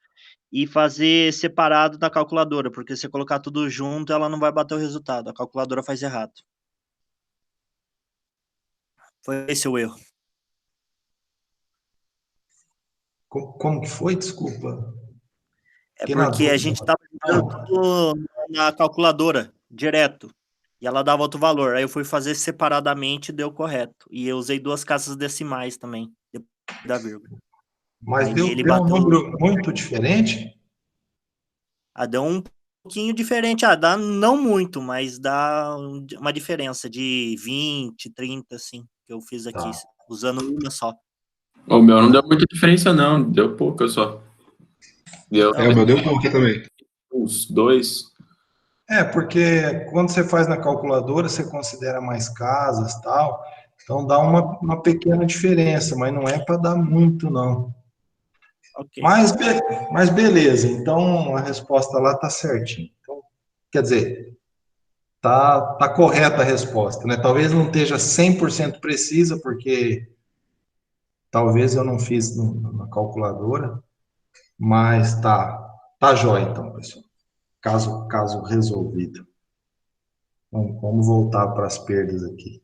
e fazer separado da calculadora, porque se colocar tudo junto, ela não vai bater o resultado, a calculadora faz errado. Foi esse o erro. Como que foi? Desculpa. É Fiquei na porque a dúvida. gente estava jogando tudo na calculadora, direto, e ela dava outro valor. Aí eu fui fazer separadamente e deu correto. E eu usei duas casas decimais também, depois da vírgula. Mas Aí deu ele um bateu. número muito diferente? Deu um pouquinho diferente. Dá não muito, mas dá uma diferença de 20, 30, assim, que eu fiz aqui, Tá. usando uma só. O meu não deu muita diferença, não. Deu pouca só. Deu Então, O meu deu pouco também. uns dois. Porque quando você faz na calculadora, você considera mais casas, tal, então dá uma pequena diferença, mas não é para dar muito, não. ok. Mas beleza, então a resposta lá tá certinha. Então, quer dizer, tá correta a resposta, né? Talvez não esteja 100% precisa, porque talvez eu não fiz na calculadora, mas tá jóia então, pessoal. Caso resolvido. Bom, vamos voltar para as perdas aqui.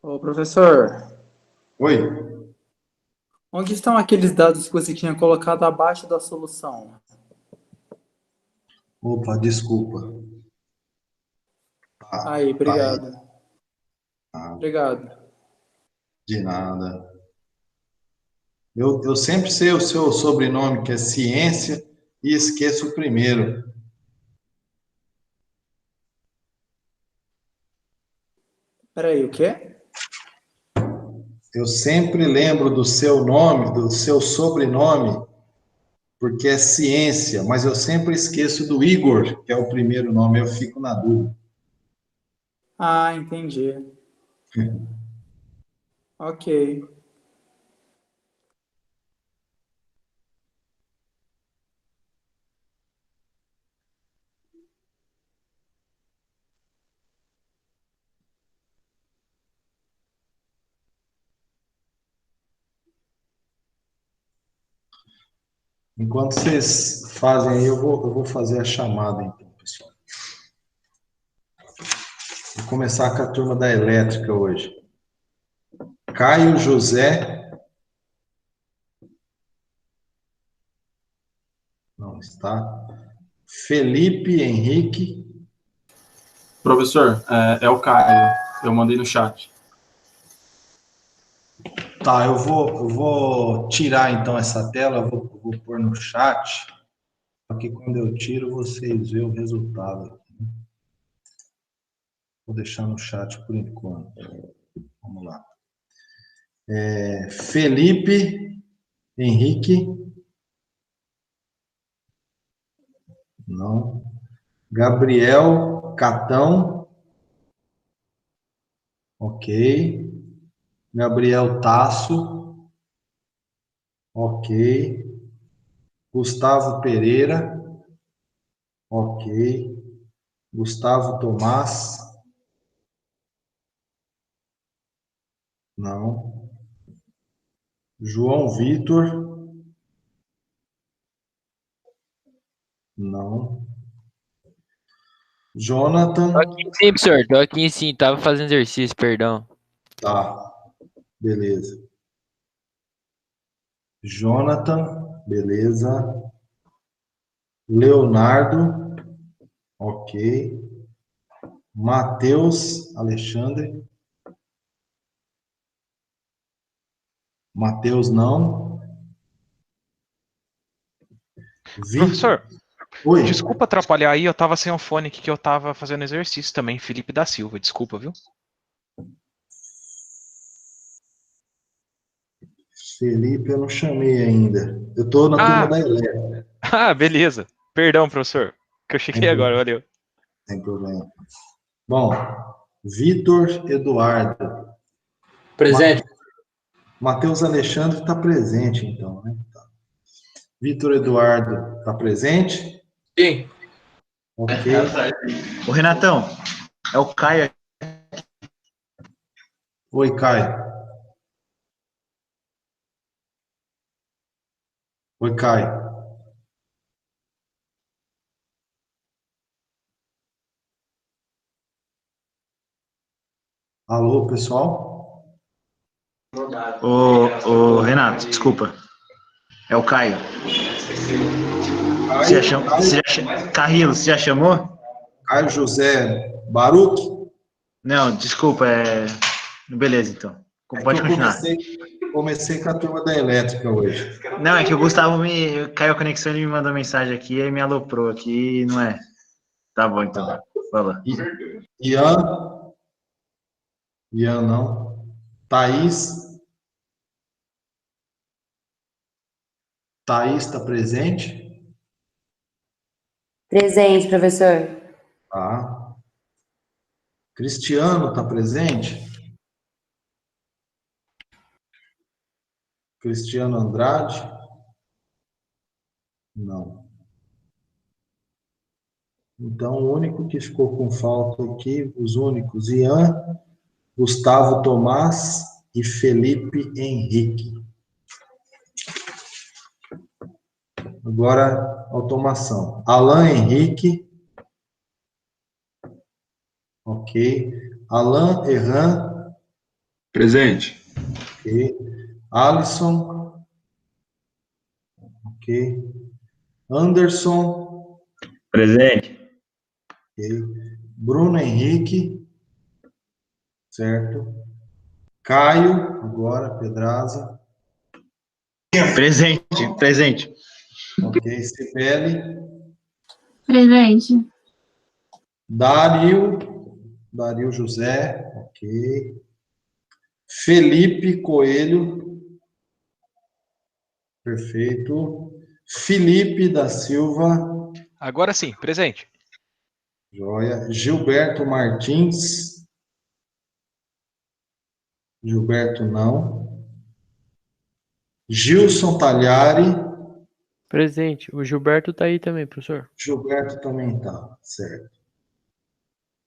Ô, professor, Oi. onde estão aqueles dados que você tinha colocado abaixo da solução? Opa, desculpa. Aí, Tá aí. obrigado. Tá. Obrigado. De nada. Eu sempre sei o seu sobrenome, que é Ciência, e esqueço o primeiro. Peraí, o quê? Eu sempre lembro do seu nome, do seu sobrenome, porque é Ciência, mas eu sempre esqueço do Igor, que é o primeiro nome, eu fico na dúvida. Ah, entendi. Ok. Enquanto vocês fazem aí, eu vou fazer a chamada, então, pessoal. Vou começar com a turma da elétrica hoje. Caio José. Não está. Felipe Henrique. Professor, é o Caio. Eu mandei no chat. Tá, eu vou tirar então essa tela, eu vou pôr no chat, porque quando eu tiro vocês veem o resultado. Vou deixar no chat por enquanto. Vamos lá. Felipe Henrique. Não. Gabriel Catão. Ok. Gabriel Tasso. Ok. Gustavo Pereira. Ok. Gustavo Tomás. Não. João Vitor. Não. Jonathan. Tô aqui sim, professor. Tô aqui sim. Tava fazendo exercício, perdão. Tá. Beleza. Jonathan. Beleza. Leonardo. Ok. Matheus Alexandre. Matheus não. Professor, Oi. desculpa atrapalhar aí, eu tava sem o fone aqui que eu tava fazendo exercício também. Felipe da Silva, desculpa, viu? Felipe, eu não chamei ainda. Eu tô na turma da elétrica. Ah, beleza. Perdão, professor, que eu cheguei agora, valeu. Sem problema. Bom, Vitor Eduardo. Presente. Matheus Alexandre está presente, então, né? Tá. Vitor Eduardo está presente? Sim. Ok. Ô, Renatão, é o Caio. Oi, Caio. Oi, Caio. Alô, pessoal? Ô, Renato, desculpa. É o Caio. Carrilo, você já chamou? Caio José Baruch? Não, desculpa, Beleza, então. Pode continuar. Comecei com a turma da elétrica hoje. Não, é que o Gustavo caiu a conexão, ele me mandou mensagem aqui, aí me aloprou aqui, não é? Tá bom, então. Fala. Ian? Ian não. Thaís? Thaís está presente? Presente, professor. Tá. Cristiano está presente? Cristiano Andrade? Não. Então, o único que ficou com falta aqui, os únicos, Ian, Gustavo Tomás e Felipe Henrique. Agora, automação. Alan Henrique. Ok. Alan Erran. Presente. Ok. Alisson. Ok. Anderson. Presente. Ok. Bruno Henrique. Certo. Caio, agora, Pedraza. Presente, presente. Ok. Cibele. Presente. Dario José. Ok. Felipe Coelho. Perfeito. Felipe da Silva. Agora sim, presente. Joia. Gilberto Martins. Gilberto não. Gilson Talhari. Presente. O Gilberto tá aí também, professor. Gilberto também tá, certo.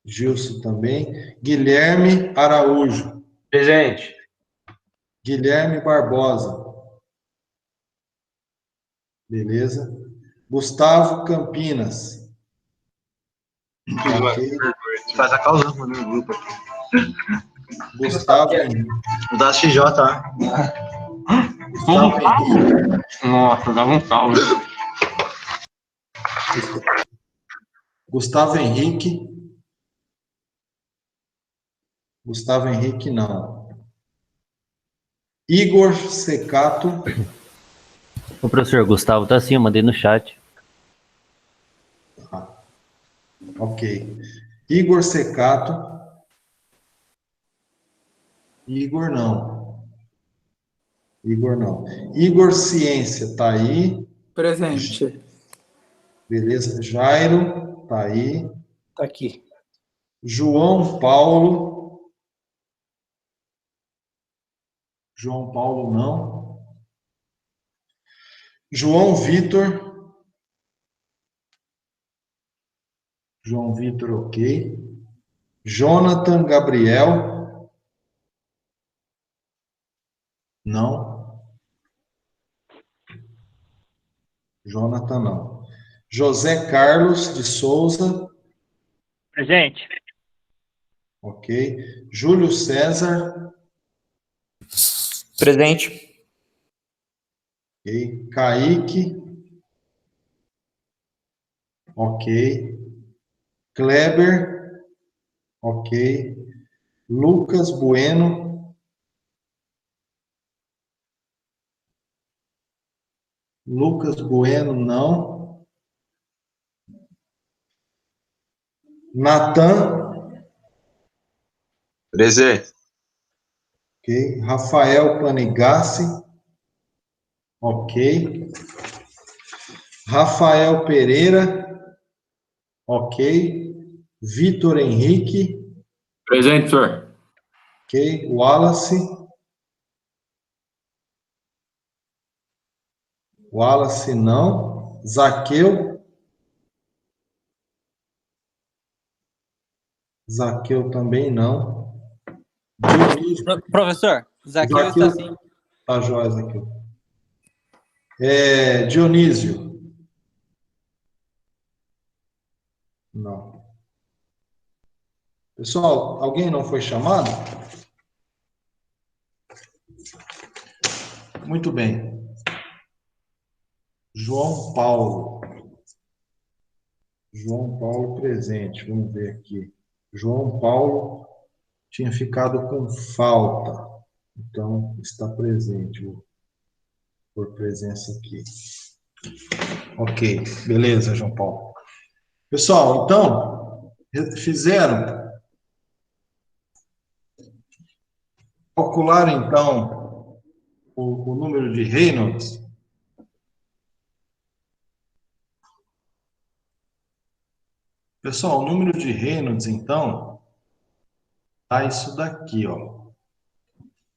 Gilson também. Guilherme Araújo. Presente. Guilherme Barbosa. Beleza. Gustavo Campinas. Ok. Faz a causa no meu grupo aqui. Gustavo Henrique. Da XJ, tá? Gustavo Henrique. Nossa, dá um salve. Gustavo Henrique. Gustavo Henrique não. Igor Secato. O professor Gustavo tá assim, eu mandei no chat. Ok. Igor Secato. Igor não. Igor não. Igor Ciência tá aí. Presente. Beleza. Jairo tá aí. Tá aqui. João Paulo. João Paulo não. João Vitor. João Vitor, ok. Jonathan Gabriel. Não. Jonathan não. José Carlos de Souza. Presente. Ok. Júlio César. Presente. Ok. Kaique. Ok. Kleber. Ok. Lucas Bueno. Lucas Bueno, não. Natan. Presente. Ok. Rafael Planigassi. Ok. Rafael Pereira. Ok. Vitor Henrique. Presente, senhor. Ok. Wallace. Wallace não. Zaqueu. Zaqueu também não. Dionísio. Professor, Zaqueu está sim. Tá jóia, Zaqueu. Dionísio. Não. Pessoal, alguém não foi chamado? Muito bem. João Paulo. João Paulo presente. Vamos ver aqui. João Paulo tinha ficado com falta. Então, está presente. Vou pôr presença aqui. Ok. Beleza, João Paulo. Pessoal, então, calcularam, então, o número de Reynolds. Pessoal, o número de Reynolds, então, tá isso daqui, ó.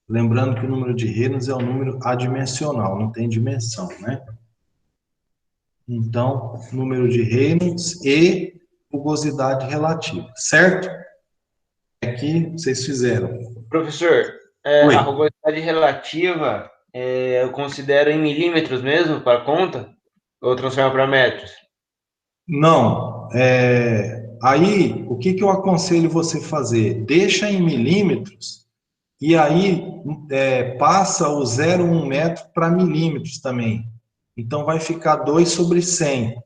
Lembrando que o número de Reynolds é um número adimensional, não tem dimensão, né? Então, número de Reynolds e rugosidade relativa, certo? Aqui vocês fizeram. Professor, Oi. a rugosidade relativa eu considero em milímetros mesmo para conta? Ou transforma para metros? Não. Aí, o que eu aconselho você fazer? Deixa em milímetros E aí, passa o 0,1 metro para milímetros também. Então, vai ficar 2 sobre 100.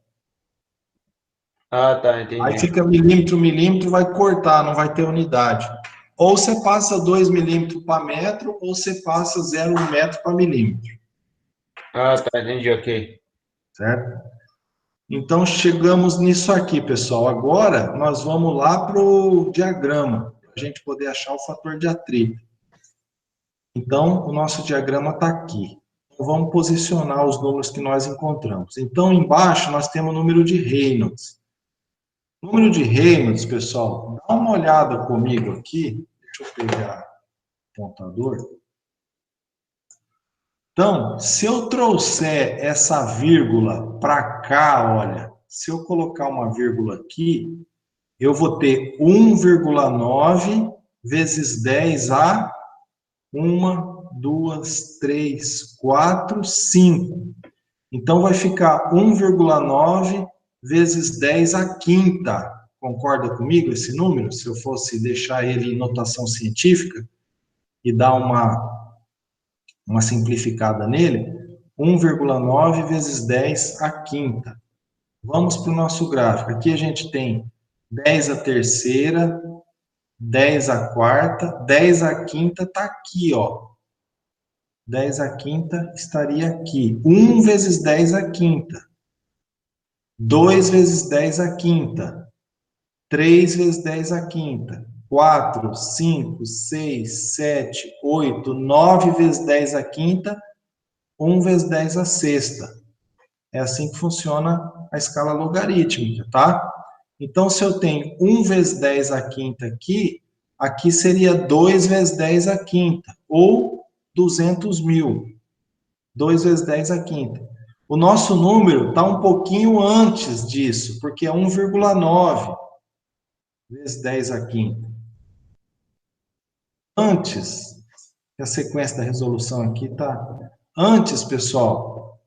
Ah, tá, entendi. Aí fica milímetro, milímetro, vai cortar, não vai ter unidade. Ou você passa 2 milímetros para metro, ou você passa 0,1 metro para milímetro. Ah, tá, entendi, ok. Certo? Então, chegamos nisso aqui, pessoal. Agora, nós vamos lá para o diagrama, para a gente poder achar o fator de atrito. Então, o nosso diagrama está aqui. Então, vamos posicionar os números que nós encontramos. Então, embaixo, nós temos o número de Reynolds. O número de Reynolds, pessoal, dá uma olhada comigo aqui. Deixa eu pegar o apontador. Então, se eu trouxer essa vírgula para cá, olha, se eu colocar uma vírgula aqui, eu vou ter 1,9 vezes 10 a 1, 2, 3, 4, 5. Então, vai ficar 1,9 vezes 10 a quinta. Concorda comigo esse número? Se eu fosse deixar ele em notação científica e dar uma simplificada nele, 1,9 vezes 10 a quinta. Vamos para o nosso gráfico. Aqui a gente tem 10 a terceira, 10 a quarta, 10 a quinta está aqui, ó. 10 a quinta estaria aqui. 1 vezes 10 a quinta. 2 vezes 10 a quinta. 3 vezes 10 a quinta. 4, 5, 6, 7, 8, 9 vezes 10 a quinta. 1 vezes 10 a sexta. É assim que funciona a escala logarítmica, tá? Então, se eu tenho 1 vezes 10 a quinta aqui, aqui seria 2 vezes 10 a quinta, ou 200 mil. 2 vezes 10 a quinta. O nosso número está um pouquinho antes disso, porque é 1,9 vezes 10 a quinta. Antes, a sequência da resolução aqui está... Antes, pessoal,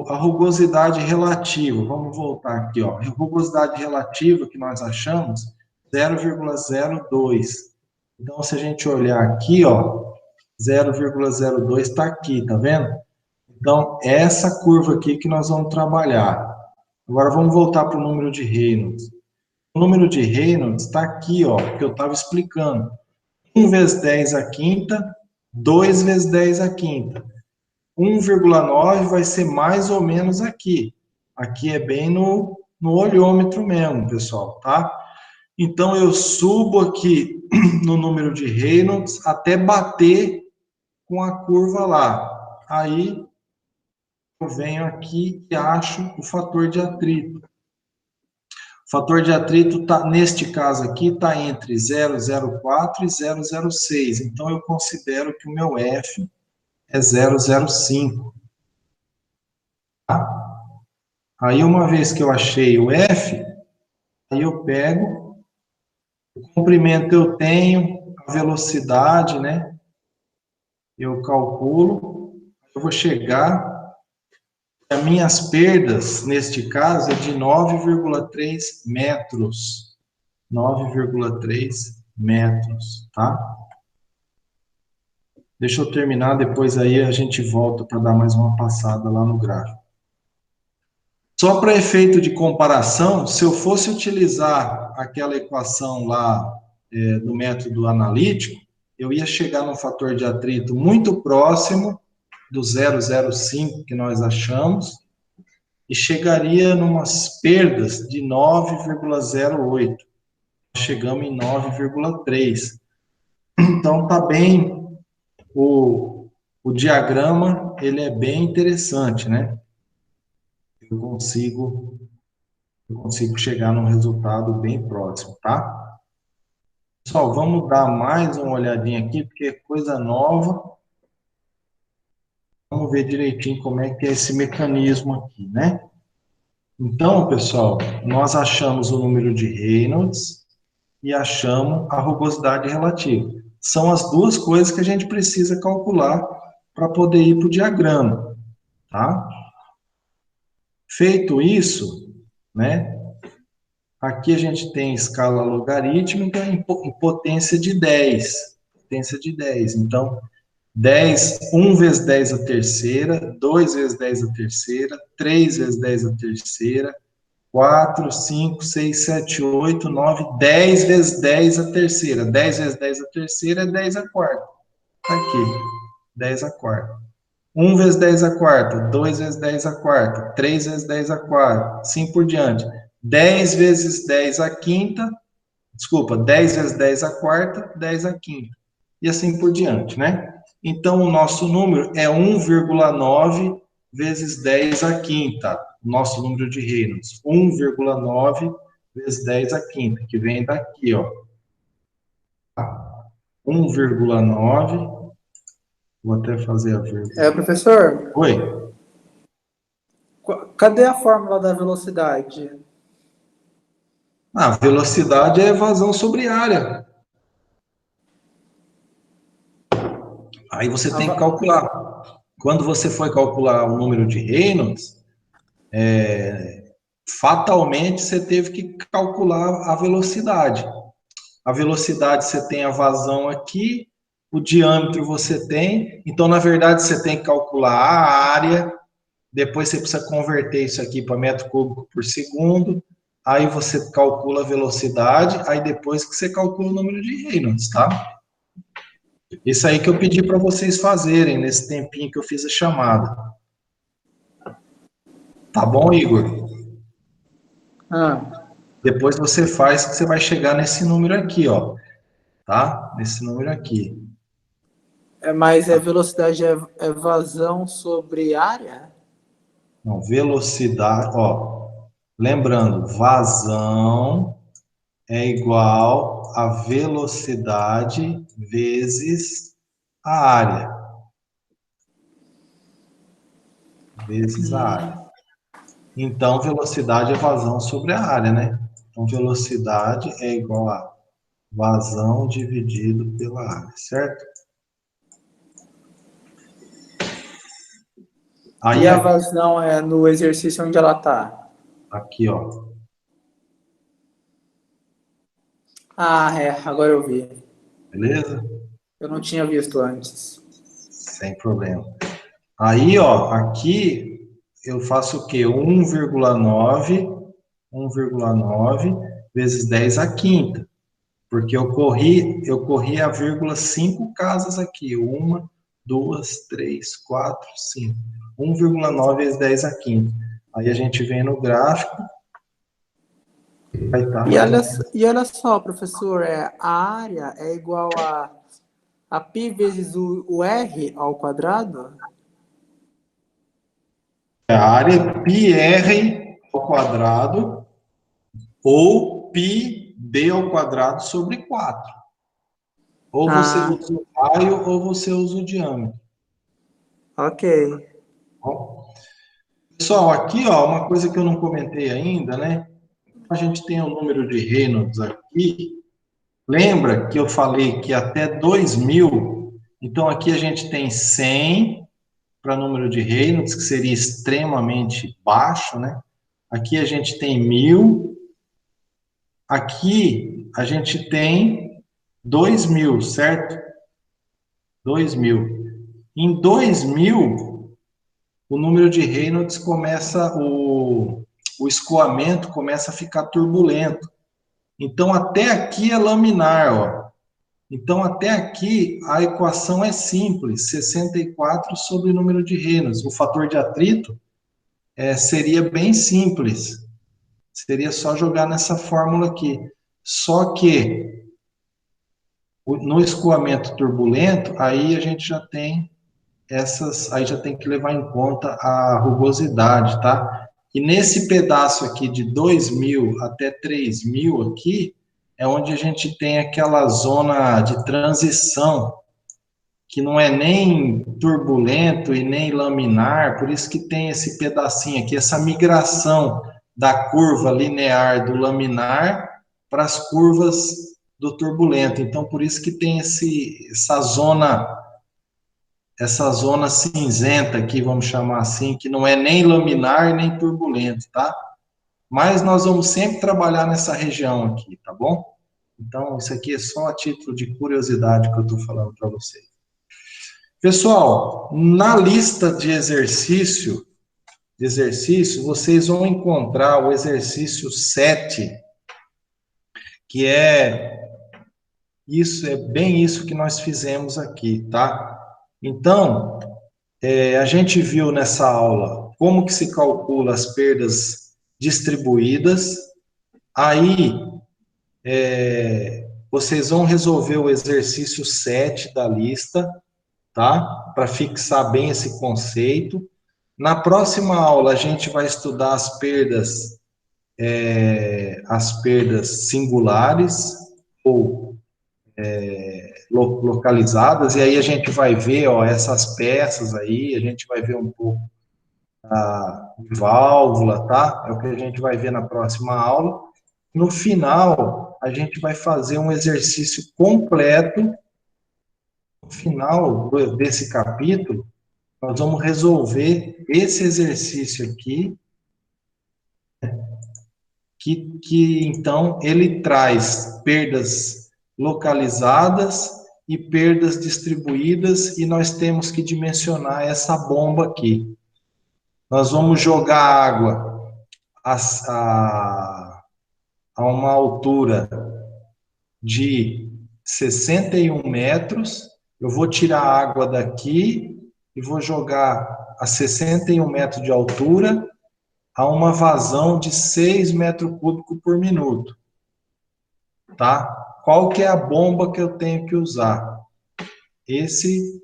a rugosidade relativa, vamos voltar aqui, ó. A rugosidade relativa que nós achamos, 0,02. Então, se a gente olhar aqui, ó, 0,02 está aqui, tá vendo? Então, é essa curva aqui que nós vamos trabalhar. Agora, vamos voltar para o número de Reynolds. O número de Reynolds está aqui, ó, que eu estava explicando. 1 vezes 10 a quinta, 2 vezes 10 a quinta. 1,9 vai ser mais ou menos aqui. Aqui é bem no olhômetro mesmo, pessoal, tá? Então, eu subo aqui no número de Reynolds até bater com a curva lá. Aí, eu venho aqui e acho o fator de atrito. O fator de atrito, neste caso aqui, está entre 0,04 e 0,06. Então, eu considero que o meu F é 0,05. Tá? Aí, uma vez que eu achei o F, aí eu pego, o comprimento eu tenho, a velocidade, né? Eu calculo, eu vou chegar... As minhas perdas, neste caso, é de 9,3 metros. 9,3 metros, tá? Deixa eu terminar, depois aí a gente volta para dar mais uma passada lá no gráfico. Só para efeito de comparação, se eu fosse utilizar aquela equação lá do método analítico, eu ia chegar num fator de atrito muito próximo do 0,05 que nós achamos, e chegaria numas perdas de 9,08. Chegamos em 9,3. Então, tá bem, o diagrama, ele é bem interessante, né? Eu consigo chegar num resultado bem próximo, tá? Pessoal, vamos dar mais uma olhadinha aqui, porque é coisa nova. Vamos ver direitinho como é que é esse mecanismo aqui, né? Então, pessoal, nós achamos o número de Reynolds e achamos a rugosidade relativa. São as duas coisas que a gente precisa calcular para poder ir para o diagrama, tá? Feito isso, né? Aqui a gente tem escala logarítmica em potência de 10. potência de 10. Então, 1 vezes 10 a terceira, 2 vezes 10 a terceira, 3 vezes 10 a terceira, 4, 5, 6, 7, 8, 9, 10 vezes 10 a terceira. 10 vezes 10 a terceira é 10 a quarta. Tá aqui, 10 a quarta. 1 vezes 10 a quarta, 2 vezes 10 a quarta, 3 vezes 10 a quarta, assim por diante. 10 vezes 10 a quinta, desculpa, 10 vezes 10 a quarta, 10 a quinta. E assim por diante, né? Então, o nosso número é 1,9 vezes 10 a quinta, o nosso número de Reynolds. 1,9 vezes 10 a quinta, que vem daqui, ó. 1,9, vou até fazer a vírgula. Professor, Oi? cadê a fórmula da velocidade? A velocidade é evasão sobre área. Aí você tem que calcular. Quando você for calcular o número de Reynolds, fatalmente você teve que calcular a velocidade. A velocidade você tem a vazão aqui, o diâmetro você tem, então na verdade você tem que calcular a área, depois você precisa converter isso aqui para metro cúbico por segundo, aí você calcula a velocidade, aí depois que você calcula o número de Reynolds, tá? Isso aí que eu pedi para vocês fazerem nesse tempinho que eu fiz a chamada. Tá bom, Igor? Depois você faz que você vai chegar nesse número aqui, ó. Tá? Nesse número aqui. Mas a velocidade é vazão sobre área? Não, velocidade, ó. Lembrando, vazão é igual a velocidade vezes a área. Vezes a área. Então, velocidade é vazão sobre a área, né? Então, velocidade é igual a vazão dividido pela área, certo? Aí, E a vazão é no exercício onde ela está? Aqui, ó. Agora eu vi. Beleza? Eu não tinha visto antes. Sem problema. Aí, ó, aqui eu faço o quê? 1,9 vezes 10 a quinta. Porque eu corri a vírgula 5 casas aqui. 1, 2, 3, 4, 5. 1,9 vezes 10 a quinta. Aí a gente vem no gráfico. Vai estar E olha só, professor, a área é igual a π vezes o r ao quadrado? A área é πr ao quadrado ou πd ao quadrado sobre 4. Ou você usa o raio ou você usa o diâmetro. Ok. Bom, pessoal, aqui, ó, uma coisa que eu não comentei ainda, né? A gente tem o número de Reynolds aqui. Lembra que eu falei que até 2.000, então aqui a gente tem 100 para número de Reynolds, que seria extremamente baixo, né? Aqui a gente tem 1.000. Aqui a gente tem 2.000, certo? 2.000. Em 2.000, o número de Reynolds começa, o escoamento começa a ficar turbulento. Então, até aqui é laminar, ó. Então, até aqui, a equação é simples, 64 sobre o número de Reynolds. O fator de atrito seria bem simples. Seria só jogar nessa fórmula aqui. Só que, no escoamento turbulento, aí a gente já tem aí já tem que levar em conta a rugosidade, tá? E nesse pedaço aqui de 2.000 até 3.000 aqui, é onde a gente tem aquela zona de transição, que não é nem turbulento e nem laminar, por isso que tem esse pedacinho aqui, essa migração da curva linear do laminar para as curvas do turbulento. Então, por isso que tem essa zona cinzenta aqui, vamos chamar assim, que não é nem laminar nem turbulento, tá? Mas nós vamos sempre trabalhar nessa região aqui, tá bom? Então, isso aqui é só a título de curiosidade que eu estou falando para vocês. Pessoal, na lista de exercício, vocês vão encontrar o exercício 7, que é bem isso que nós fizemos aqui, tá? Então, a gente viu nessa aula como que se calcula as perdas distribuídas. Aí, vocês vão resolver o exercício 7 da lista, tá? Para fixar bem esse conceito. Na próxima aula, a gente vai estudar as perdas singulares ou localizadas, e aí a gente vai ver, ó, essas peças aí, a gente vai ver um pouco de válvula, tá? É o que a gente vai ver na próxima aula. No final, a gente vai fazer um exercício completo. No final desse capítulo, nós vamos resolver esse exercício aqui, que então ele traz perdas localizadas e perdas distribuídas, e nós temos que dimensionar essa bomba aqui. Nós vamos jogar água a uma altura de 61 metros, eu vou tirar a água daqui e vou jogar a 61 metros de altura a uma vazão de 6 metros cúbicos por minuto, tá? Qual que é a bomba que eu tenho que usar? Esse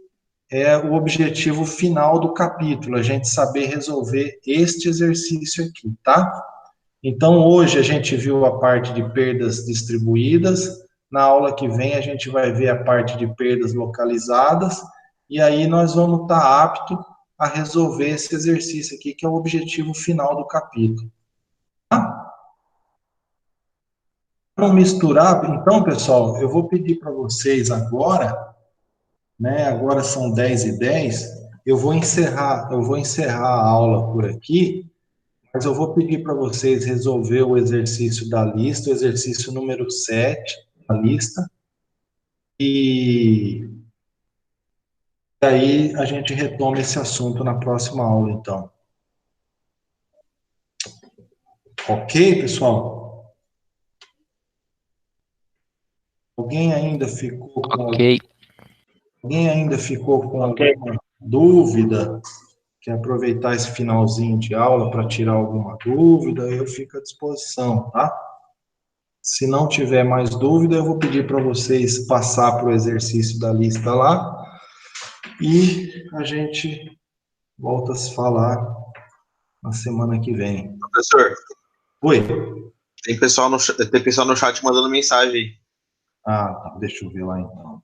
é o objetivo final do capítulo, a gente saber resolver este exercício aqui, tá? Então, hoje a gente viu a parte de perdas distribuídas, na aula que vem a gente vai ver a parte de perdas localizadas, e aí nós vamos estar aptos a resolver esse exercício aqui, que é o objetivo final do capítulo. Tá? Para não misturar, então, pessoal, eu vou pedir para vocês agora, né, agora são 10h10, eu vou encerrar a aula por aqui, mas eu vou pedir para vocês resolver o exercício da lista, o exercício número 7 da lista, e aí a gente retoma esse assunto na próxima aula, então. Ok, pessoal? Alguém ainda ficou com, alguém ainda ficou com alguma dúvida? Quer aproveitar esse finalzinho de aula para tirar alguma dúvida? Eu fico à disposição, tá? Se não tiver mais dúvida, eu vou pedir para vocês passar para o exercício da lista lá e a gente volta a se falar na semana que vem. Professor. Oi. Tem pessoal no chat mandando mensagem aí. Ah, tá. Deixa eu ver lá então.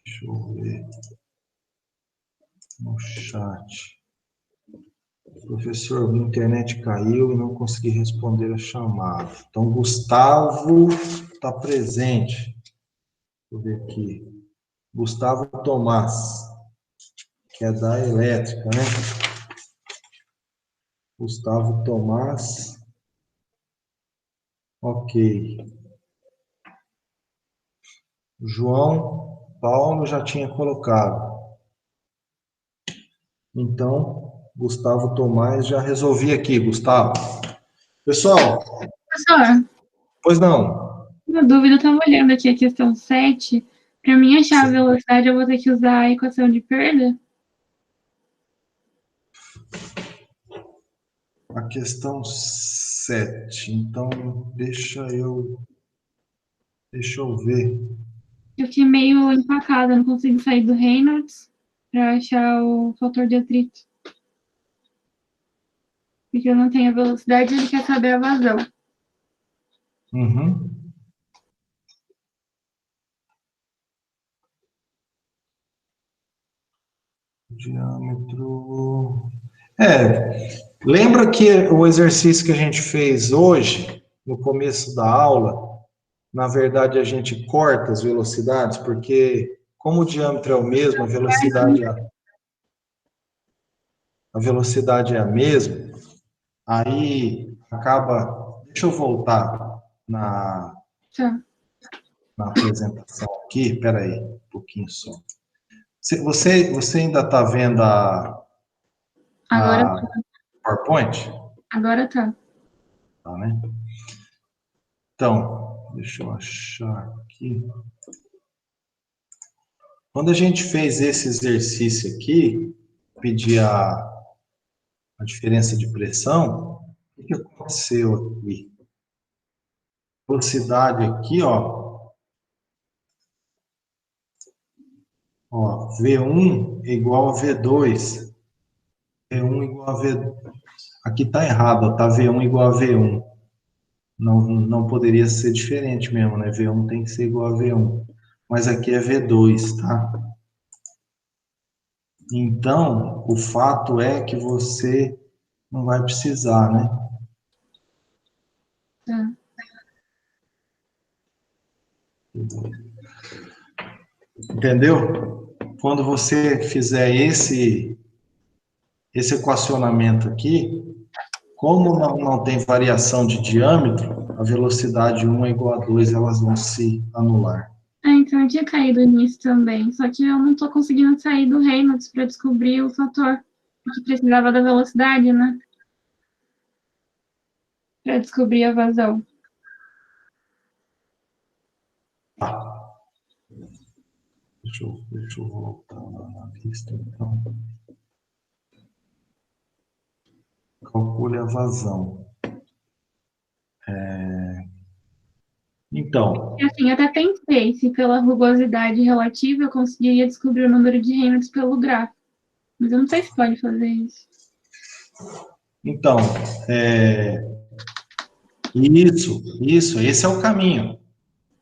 Deixa eu ver. No chat. Professor, minha internet caiu e não consegui responder a chamada. Então, Gustavo está presente. Deixa eu ver aqui. Gustavo Tomás, que é da elétrica, né? Gustavo Tomás. Ok. João Paulo já tinha colocado. Então, Gustavo Tomás, já resolvi aqui, Gustavo. Pessoal. Professor. Pois não. Uma dúvida, eu estava olhando aqui a questão 7. Para mim achar a velocidade, eu vou ter que usar a equação de perda? A questão 7. Então, deixa eu ver. Eu fiquei meio empacada, não consigo sair do Reynolds para achar o fator de atrito. Porque eu não tenho a velocidade e ele quer saber a vazão. Uhum. Diâmetro... lembra que o exercício que a gente fez hoje, no começo da aula, na verdade a gente corta as velocidades, porque como o diâmetro é o mesmo, a velocidade é a mesma, aí acaba... Deixa eu voltar na apresentação aqui. Espera aí, um pouquinho só. Você ainda está vendo Agora a PowerPoint? Agora tá. Tá, né? Então, deixa eu achar aqui. Quando a gente fez esse exercício aqui, pedir a diferença de pressão, o que aconteceu aqui? Velocidade aqui, ó, V1 é igual a V2. V1 igual a V2. Aqui tá errado, ó, tá V1 igual a V1. Não poderia ser diferente mesmo, né? V1 tem que ser igual a V1. Mas aqui é V2, tá? Então, o fato é que você não vai precisar, né? Tá. Entendeu? Quando você fizer esse equacionamento aqui, como não tem variação de diâmetro, a velocidade 1 é igual a 2, elas vão se anular. Então eu tinha caído nisso também, só que eu não tô conseguindo sair do Reynolds para descobrir o fator que precisava da velocidade, né? Para descobrir a vazão. Deixa eu voltar lá na lista, então. Calcule a vazão. Então. Assim, eu até pensei se pela rugosidade relativa eu conseguiria descobrir o número de Reynolds pelo gráfico. Mas eu não sei se pode fazer isso. Então, esse é o caminho.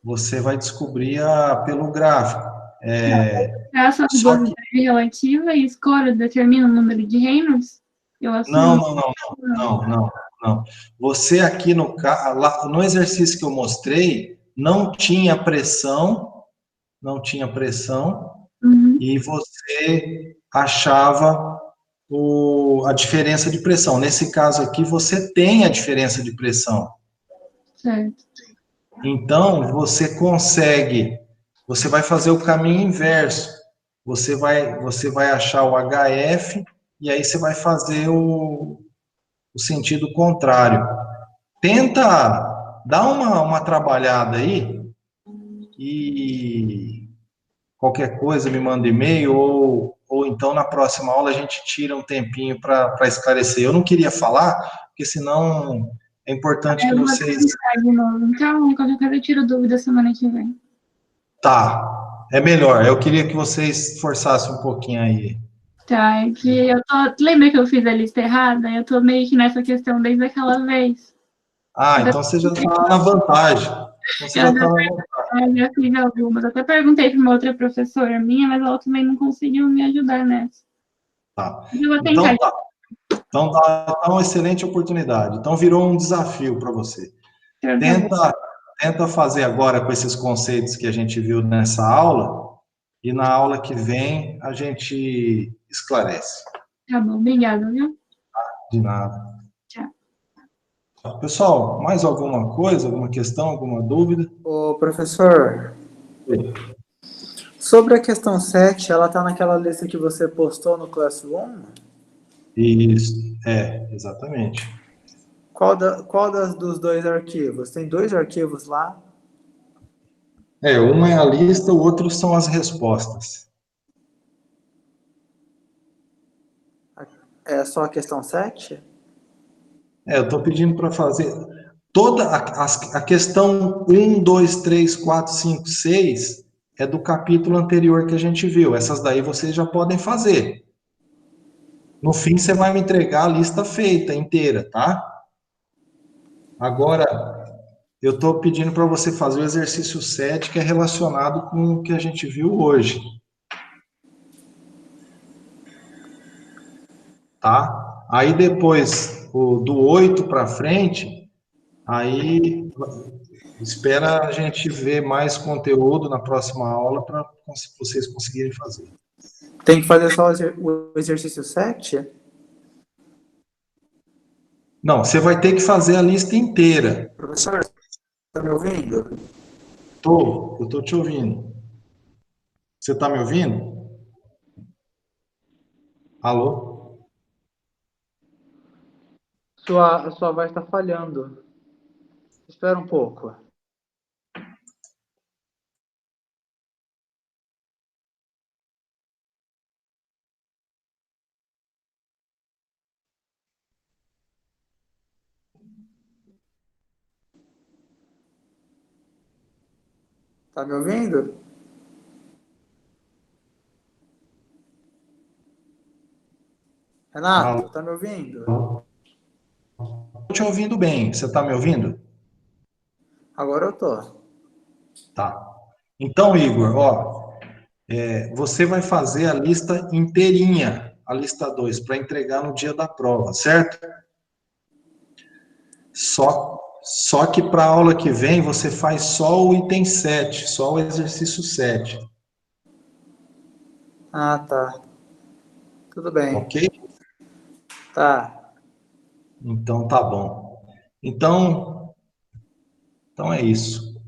Você vai descobrir pelo gráfico. Essa rugosidade relativa e escolha determina o número de Reynolds? Eu assumo. Não. Você aqui no exercício que eu mostrei, não tinha pressão, e você achava a diferença de pressão. Nesse caso aqui, você tem a diferença de pressão. Certo. Então, você vai fazer o caminho inverso. Você vai achar o HF, e aí você vai fazer o sentido contrário. Tenta dar uma trabalhada aí, e qualquer coisa me manda e-mail, ou então na próxima aula a gente tira um tempinho para esclarecer. Eu não queria falar, porque senão é importante que vocês... De novo. Então, qualquer coisa eu tiro dúvida semana que vem. Tá, é melhor. Eu queria que vocês forçassem um pouquinho aí. Tá, é que lembra que eu fiz a lista errada? Eu tô meio que nessa questão desde aquela vez. Então você já está na vantagem. Eu já fiz algumas. Até perguntei para uma outra professora minha, mas ela também não conseguiu me ajudar nessa. Tá. Eu vou tentar. Então dá uma excelente oportunidade. Então virou um desafio para você. Tenta fazer agora com esses conceitos que a gente viu nessa aula, e na aula que vem a gente esclarece. Tá bom, obrigada, viu? De nada. Tchau. Pessoal, mais alguma coisa, alguma questão, alguma dúvida? Ô, professor, sobre a questão 7, ela está naquela lista que você postou no Classroom? Isso, exatamente. Qual dos dois arquivos? Tem 2 arquivos lá? Uma é a lista, o outro são as respostas. É só a questão 7? Eu estou pedindo para fazer toda a questão 1, 2, 3, 4, 5, 6 é do capítulo anterior que a gente viu. Essas daí vocês já podem fazer. No fim, você vai me entregar a lista feita inteira, tá? Agora, eu estou pedindo para você fazer o exercício 7, que é relacionado com o que a gente viu hoje. Tá? Aí depois, do 8 para frente, aí espera a gente ver mais conteúdo na próxima aula para vocês conseguirem fazer. Tem que fazer só o exercício 7? Não, você vai ter que fazer a lista inteira. Professor, está me ouvindo? Eu tô te ouvindo. Você tá me ouvindo? Alô? Sua voz está falhando. Espera um pouco. Tá me ouvindo? Renato, tá me ouvindo? Tô te ouvindo bem. Você tá me ouvindo? Agora eu tô. Tá. Então, Igor, ó, você vai fazer a lista inteirinha, a lista 2, para entregar no dia da prova, certo? Só que para a aula que vem você faz só o item 7, só o exercício 7. Ah, tá. Tudo bem. Ok? Tá. Então tá bom. Então é isso.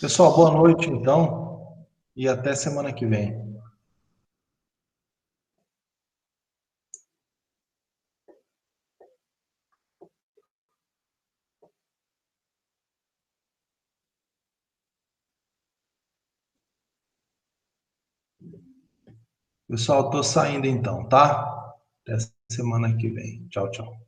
Pessoal, boa noite então e até semana que vem. Pessoal, tô saindo então, tá? Até semana que vem. Tchau, tchau.